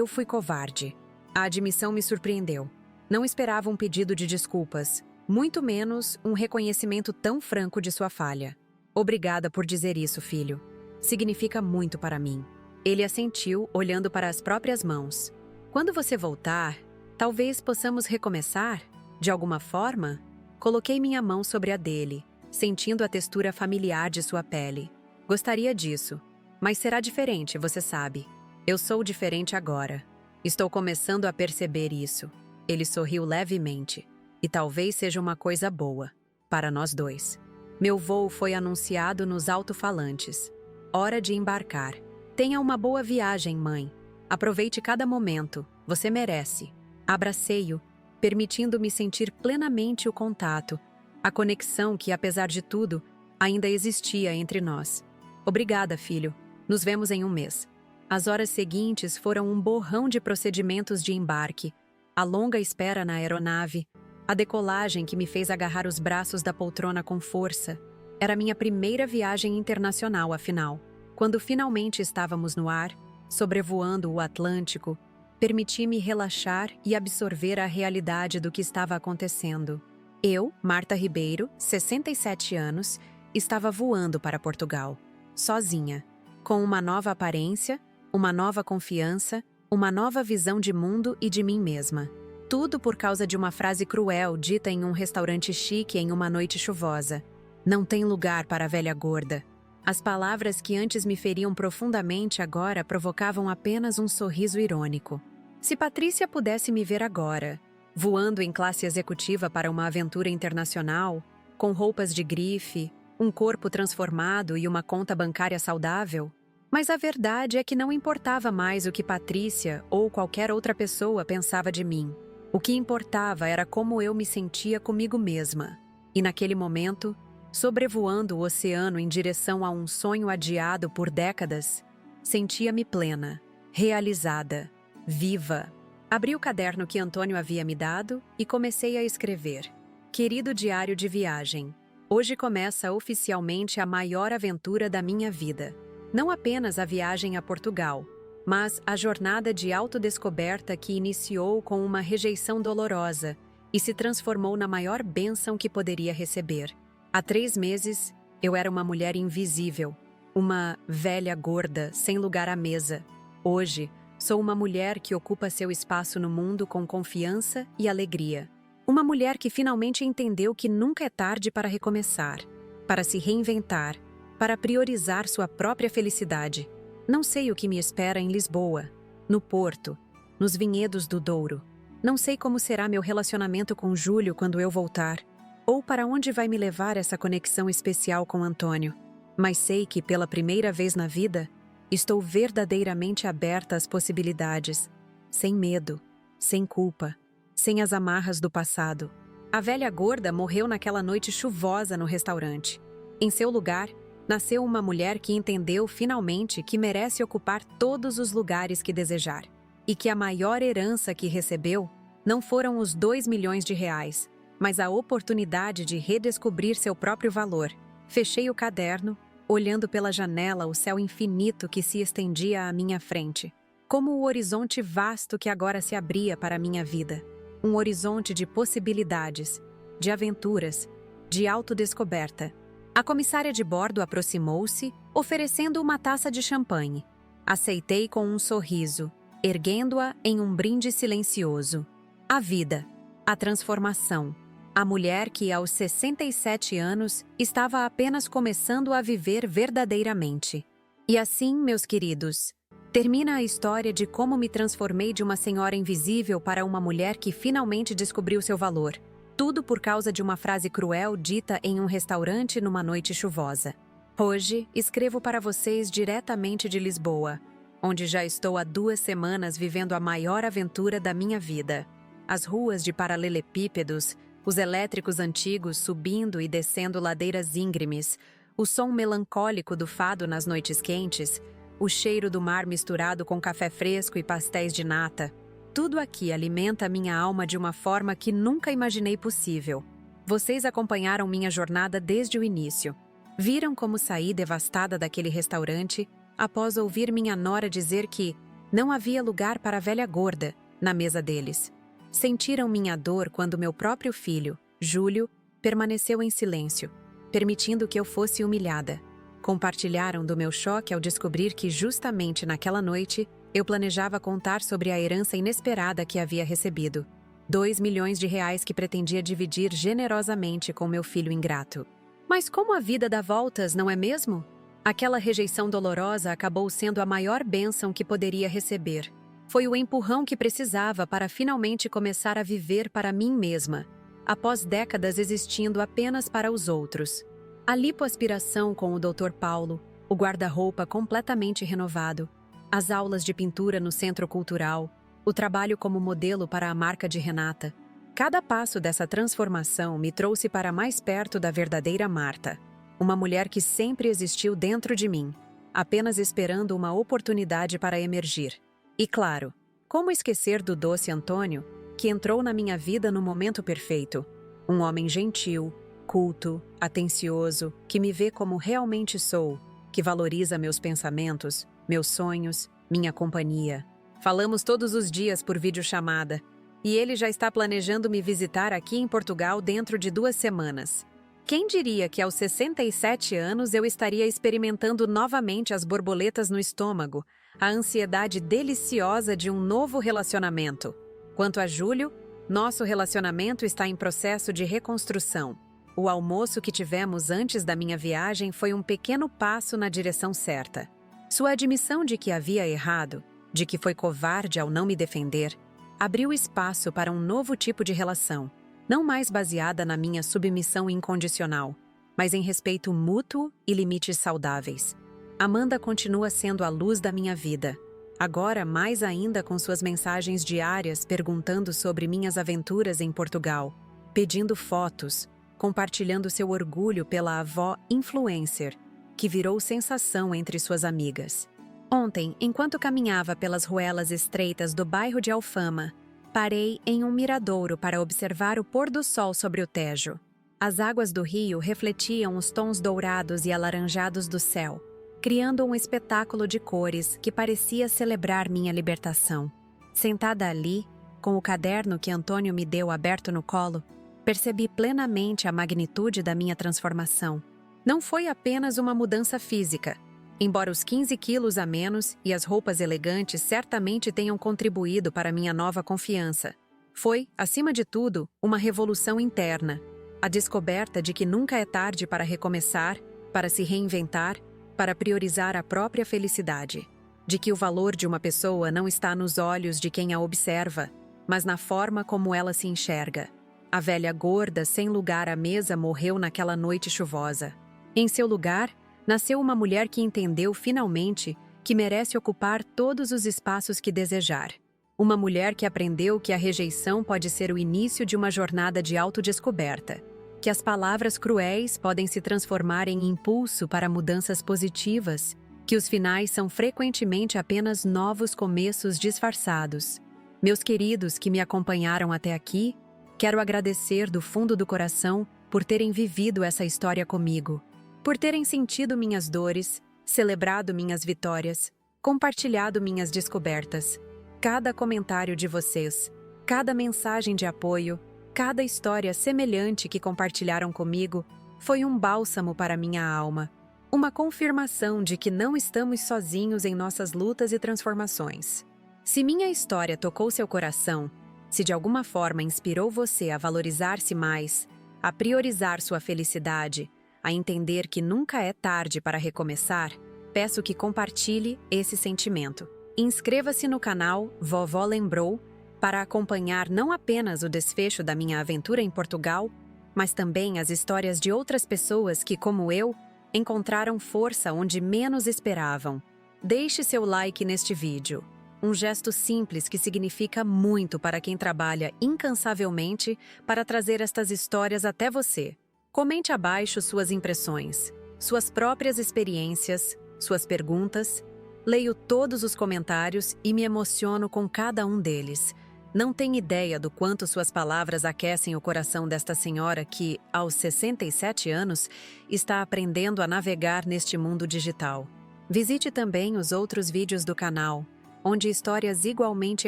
fui covarde. A admissão me surpreendeu. Não esperava um pedido de desculpas, muito menos um reconhecimento tão franco de sua falha. Obrigada por dizer isso, filho. Significa muito para mim. Ele assentiu, olhando para as próprias mãos. Quando você voltar, talvez possamos recomeçar? De alguma forma? Coloquei minha mão sobre a dele, sentindo a textura familiar de sua pele. Gostaria disso, mas será diferente, você sabe. Eu sou diferente agora. Estou começando a perceber isso. Ele sorriu levemente. E talvez seja uma coisa boa, para nós dois. Meu voo foi anunciado nos alto-falantes. Hora de embarcar. Tenha uma boa viagem, mãe. Aproveite cada momento. Você merece. Abracei-o, permitindo-me sentir plenamente o contato, a conexão que, apesar de tudo, ainda existia entre nós. Obrigada, filho. Nos vemos em um mês. As horas seguintes foram um borrão de procedimentos de embarque, a longa espera na aeronave, a decolagem que me fez agarrar os braços da poltrona com força. Era minha primeira viagem internacional, afinal. Quando finalmente estávamos no ar, sobrevoando o Atlântico, permiti-me relaxar e absorver a realidade do que estava acontecendo. Eu, Marta Ribeiro, 67 anos, estava voando para Portugal, sozinha, com uma nova aparência, uma nova confiança, uma nova visão de mundo e de mim mesma. Tudo por causa de uma frase cruel dita em um restaurante chique em uma noite chuvosa. Não tem lugar para a velha gorda. As palavras que antes me feriam profundamente agora provocavam apenas um sorriso irônico. Se Patrícia pudesse me ver agora, voando em classe executiva para uma aventura internacional, com roupas de grife, um corpo transformado e uma conta bancária saudável. Mas a verdade é que não importava mais o que Patrícia ou qualquer outra pessoa pensava de mim. O que importava era como eu me sentia comigo mesma. E naquele momento, sobrevoando o oceano em direção a um sonho adiado por décadas, sentia-me plena, realizada, viva. Abri o caderno que Antônio havia me dado e comecei a escrever. Querido diário de viagem, Hoje começa oficialmente a maior aventura da minha vida. Não apenas a viagem a Portugal, mas a jornada de autodescoberta que iniciou com uma rejeição dolorosa e se transformou na maior bênção que poderia receber. Há 3 meses, eu era uma mulher invisível, uma velha gorda sem lugar à mesa. Hoje, sou uma mulher que ocupa seu espaço no mundo com confiança e alegria. Uma mulher que finalmente entendeu que nunca é tarde para recomeçar, para se reinventar, para priorizar sua própria felicidade. Não sei o que me espera em Lisboa, no Porto, nos vinhedos do Douro. Não sei como será meu relacionamento com Júlio quando eu voltar, ou para onde vai me levar essa conexão especial com Antônio. Mas sei que, pela primeira vez na vida, estou verdadeiramente aberta às possibilidades, sem medo, sem culpa, sem as amarras do passado. A velha gorda morreu naquela noite chuvosa no restaurante. Em seu lugar, nasceu uma mulher que entendeu finalmente que merece ocupar todos os lugares que desejar. E que a maior herança que recebeu não foram os 2 milhões de reais, mas a oportunidade de redescobrir seu próprio valor. Fechei o caderno, olhando pela janela o céu infinito que se estendia à minha frente, como o horizonte vasto que agora se abria para a minha vida. Um horizonte de possibilidades, de aventuras, de autodescoberta. A comissária de bordo aproximou-se, oferecendo uma taça de champanhe. Aceitei com um sorriso, erguendo-a em um brinde silencioso. A vida, a transformação, a mulher que aos 67 anos estava apenas começando a viver verdadeiramente. E assim, meus queridos, termina a história de como me transformei de uma senhora invisível para uma mulher que finalmente descobriu seu valor. Tudo por causa de uma frase cruel dita em um restaurante numa noite chuvosa. Hoje, escrevo para vocês diretamente de Lisboa, onde já estou há 2 semanas vivendo a maior aventura da minha vida. As ruas de paralelepípedos, os elétricos antigos subindo e descendo ladeiras íngremes, o som melancólico do fado nas noites quentes, o cheiro do mar misturado com café fresco e pastéis de nata. Tudo aqui alimenta minha alma de uma forma que nunca imaginei possível. Vocês acompanharam minha jornada desde o início. Viram como saí devastada daquele restaurante após ouvir minha nora dizer que não havia lugar para a velha gorda na mesa deles. Sentiram minha dor quando meu próprio filho, Júlio, permaneceu em silêncio, permitindo que eu fosse humilhada. Compartilharam do meu choque ao descobrir que justamente naquela noite eu planejava contar sobre a herança inesperada que havia recebido. 2 milhões de reais que pretendia dividir generosamente com meu filho ingrato. Mas como a vida dá voltas, não é mesmo? Aquela rejeição dolorosa acabou sendo a maior bênção que poderia receber. Foi o empurrão que precisava para finalmente começar a viver para mim mesma, após décadas existindo apenas para os outros. A lipoaspiração com o Dr. Paulo, o guarda-roupa completamente renovado, as aulas de pintura no Centro Cultural, o trabalho como modelo para a marca de Renata. Cada passo dessa transformação me trouxe para mais perto da verdadeira Marta, uma mulher que sempre existiu dentro de mim, apenas esperando uma oportunidade para emergir. E claro, como esquecer do doce Antônio, que entrou na minha vida no momento perfeito? Um homem gentil, culto, atencioso, que me vê como realmente sou, que valoriza meus pensamentos, meus sonhos, minha companhia. Falamos todos os dias por videochamada, e ele já está planejando me visitar aqui em Portugal dentro de 2 semanas. Quem diria que aos 67 anos eu estaria experimentando novamente as borboletas no estômago, a ansiedade deliciosa de um novo relacionamento. Quanto a Júlio, nosso relacionamento está em processo de reconstrução. O almoço que tivemos antes da minha viagem foi um pequeno passo na direção certa. Sua admissão de que havia errado, de que foi covarde ao não me defender, abriu espaço para um novo tipo de relação, não mais baseada na minha submissão incondicional, mas em respeito mútuo e limites saudáveis. Amanda continua sendo a luz da minha vida, agora mais ainda com suas mensagens diárias perguntando sobre minhas aventuras em Portugal, pedindo fotos, compartilhando seu orgulho pela avó influencer, que virou sensação entre suas amigas. Ontem, enquanto caminhava pelas ruelas estreitas do bairro de Alfama, parei em um miradouro para observar o pôr do sol sobre o Tejo. As águas do rio refletiam os tons dourados e alaranjados do céu, criando um espetáculo de cores que parecia celebrar minha libertação. Sentada ali, com o caderno que Antônio me deu aberto no colo, percebi plenamente a magnitude da minha transformação. Não foi apenas uma mudança física. Embora os 15 quilos a menos e as roupas elegantes certamente tenham contribuído para minha nova confiança, foi, acima de tudo, uma revolução interna. A descoberta de que nunca é tarde para recomeçar, para se reinventar, para priorizar a própria felicidade. De que o valor de uma pessoa não está nos olhos de quem a observa, mas na forma como ela se enxerga. A velha gorda sem lugar à mesa morreu naquela noite chuvosa. Em seu lugar, nasceu uma mulher que entendeu finalmente que merece ocupar todos os espaços que desejar. Uma mulher que aprendeu que a rejeição pode ser o início de uma jornada de autodescoberta, que as palavras cruéis podem se transformar em impulso para mudanças positivas, que os finais são frequentemente apenas novos começos disfarçados. Meus queridos que me acompanharam até aqui, quero agradecer do fundo do coração por terem vivido essa história comigo, por terem sentido minhas dores, celebrado minhas vitórias, compartilhado minhas descobertas. Cada comentário de vocês, cada mensagem de apoio, cada história semelhante que compartilharam comigo foi um bálsamo para minha alma, uma confirmação de que não estamos sozinhos em nossas lutas e transformações. Se minha história tocou seu coração, se de alguma forma inspirou você a valorizar-se mais, a priorizar sua felicidade, a entender que nunca é tarde para recomeçar, peço que compartilhe esse sentimento. Inscreva-se no canal Vovó Lembrou para acompanhar não apenas o desfecho da minha aventura em Portugal, mas também as histórias de outras pessoas que, como eu, encontraram força onde menos esperavam. Deixe seu like neste vídeo. Um gesto simples que significa muito para quem trabalha incansavelmente para trazer estas histórias até você. Comente abaixo suas impressões, suas próprias experiências, suas perguntas. Leio todos os comentários e me emociono com cada um deles. Não tem ideia do quanto suas palavras aquecem o coração desta senhora que, aos 67 anos, está aprendendo a navegar neste mundo digital. Visite também os outros vídeos do canal, onde histórias igualmente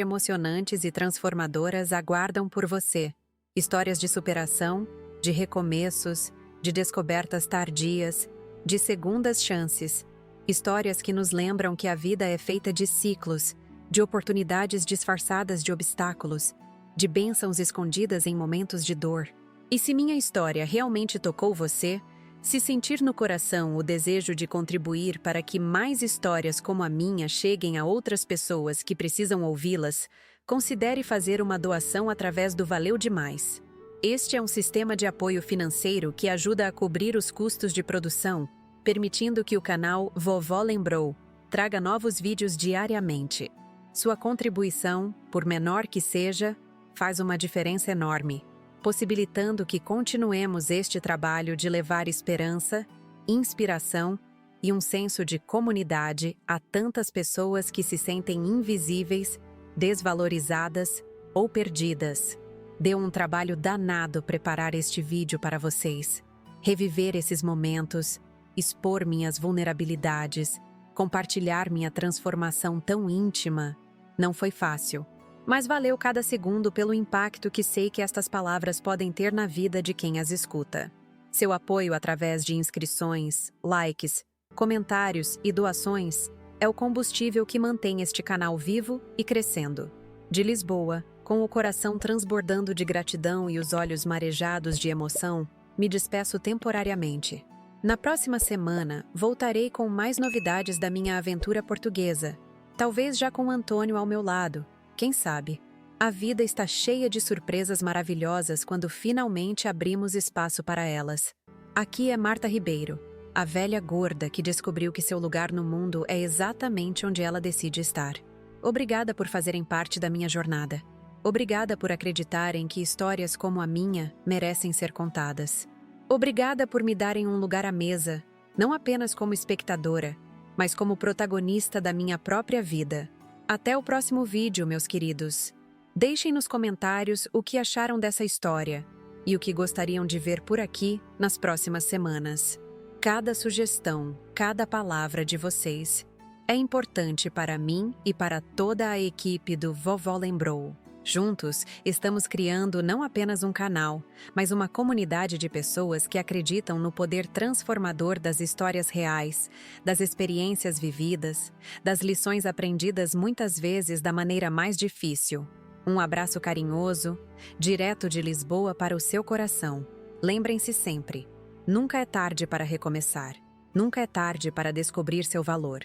emocionantes e transformadoras aguardam por você. Histórias de superação, de recomeços, de descobertas tardias, de segundas chances. Histórias que nos lembram que a vida é feita de ciclos, de oportunidades disfarçadas de obstáculos, de bênçãos escondidas em momentos de dor. E se minha história realmente tocou você, se sentir no coração o desejo de contribuir para que mais histórias como a minha cheguem a outras pessoas que precisam ouvi-las, considere fazer uma doação através do Valeu Demais. Este é um sistema de apoio financeiro que ajuda a cobrir os custos de produção, permitindo que o canal Vovó Lembrou traga novos vídeos diariamente. Sua contribuição, por menor que seja, faz uma diferença enorme, possibilitando que continuemos este trabalho de levar esperança, inspiração e um senso de comunidade a tantas pessoas que se sentem invisíveis, desvalorizadas ou perdidas. Deu um trabalho danado preparar este vídeo para vocês, reviver esses momentos, expor minhas vulnerabilidades, compartilhar minha transformação tão íntima. Não foi fácil, mas valeu cada segundo pelo impacto que sei que estas palavras podem ter na vida de quem as escuta. Seu apoio através de inscrições, likes, comentários e doações é o combustível que mantém este canal vivo e crescendo. De Lisboa, com o coração transbordando de gratidão e os olhos marejados de emoção, me despeço temporariamente. Na próxima semana, voltarei com mais novidades da minha aventura portuguesa, talvez já com Antônio ao meu lado, quem sabe. A vida está cheia de surpresas maravilhosas quando finalmente abrimos espaço para elas. Aqui é Marta Ribeiro, a velha gorda que descobriu que seu lugar no mundo é exatamente onde ela decide estar. Obrigada por fazerem parte da minha jornada. Obrigada por acreditarem que histórias como a minha merecem ser contadas. Obrigada por me darem um lugar à mesa, não apenas como espectadora, mas como protagonista da minha própria vida. Até o próximo vídeo, meus queridos. Deixem nos comentários o que acharam dessa história. e o que gostariam de ver por aqui nas próximas semanas. Cada sugestão, cada palavra de vocês é importante para mim e para toda a equipe do Vovó Lembrou. Juntos, estamos criando não apenas um canal, mas uma comunidade de pessoas que acreditam no poder transformador das histórias reais, das experiências vividas, das lições aprendidas muitas vezes da maneira mais difícil. Um abraço carinhoso, direto de Lisboa para o seu coração. Lembrem-se sempre, nunca é tarde para recomeçar, nunca é tarde para descobrir seu valor,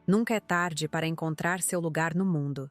nunca é tarde para encontrar seu lugar no mundo.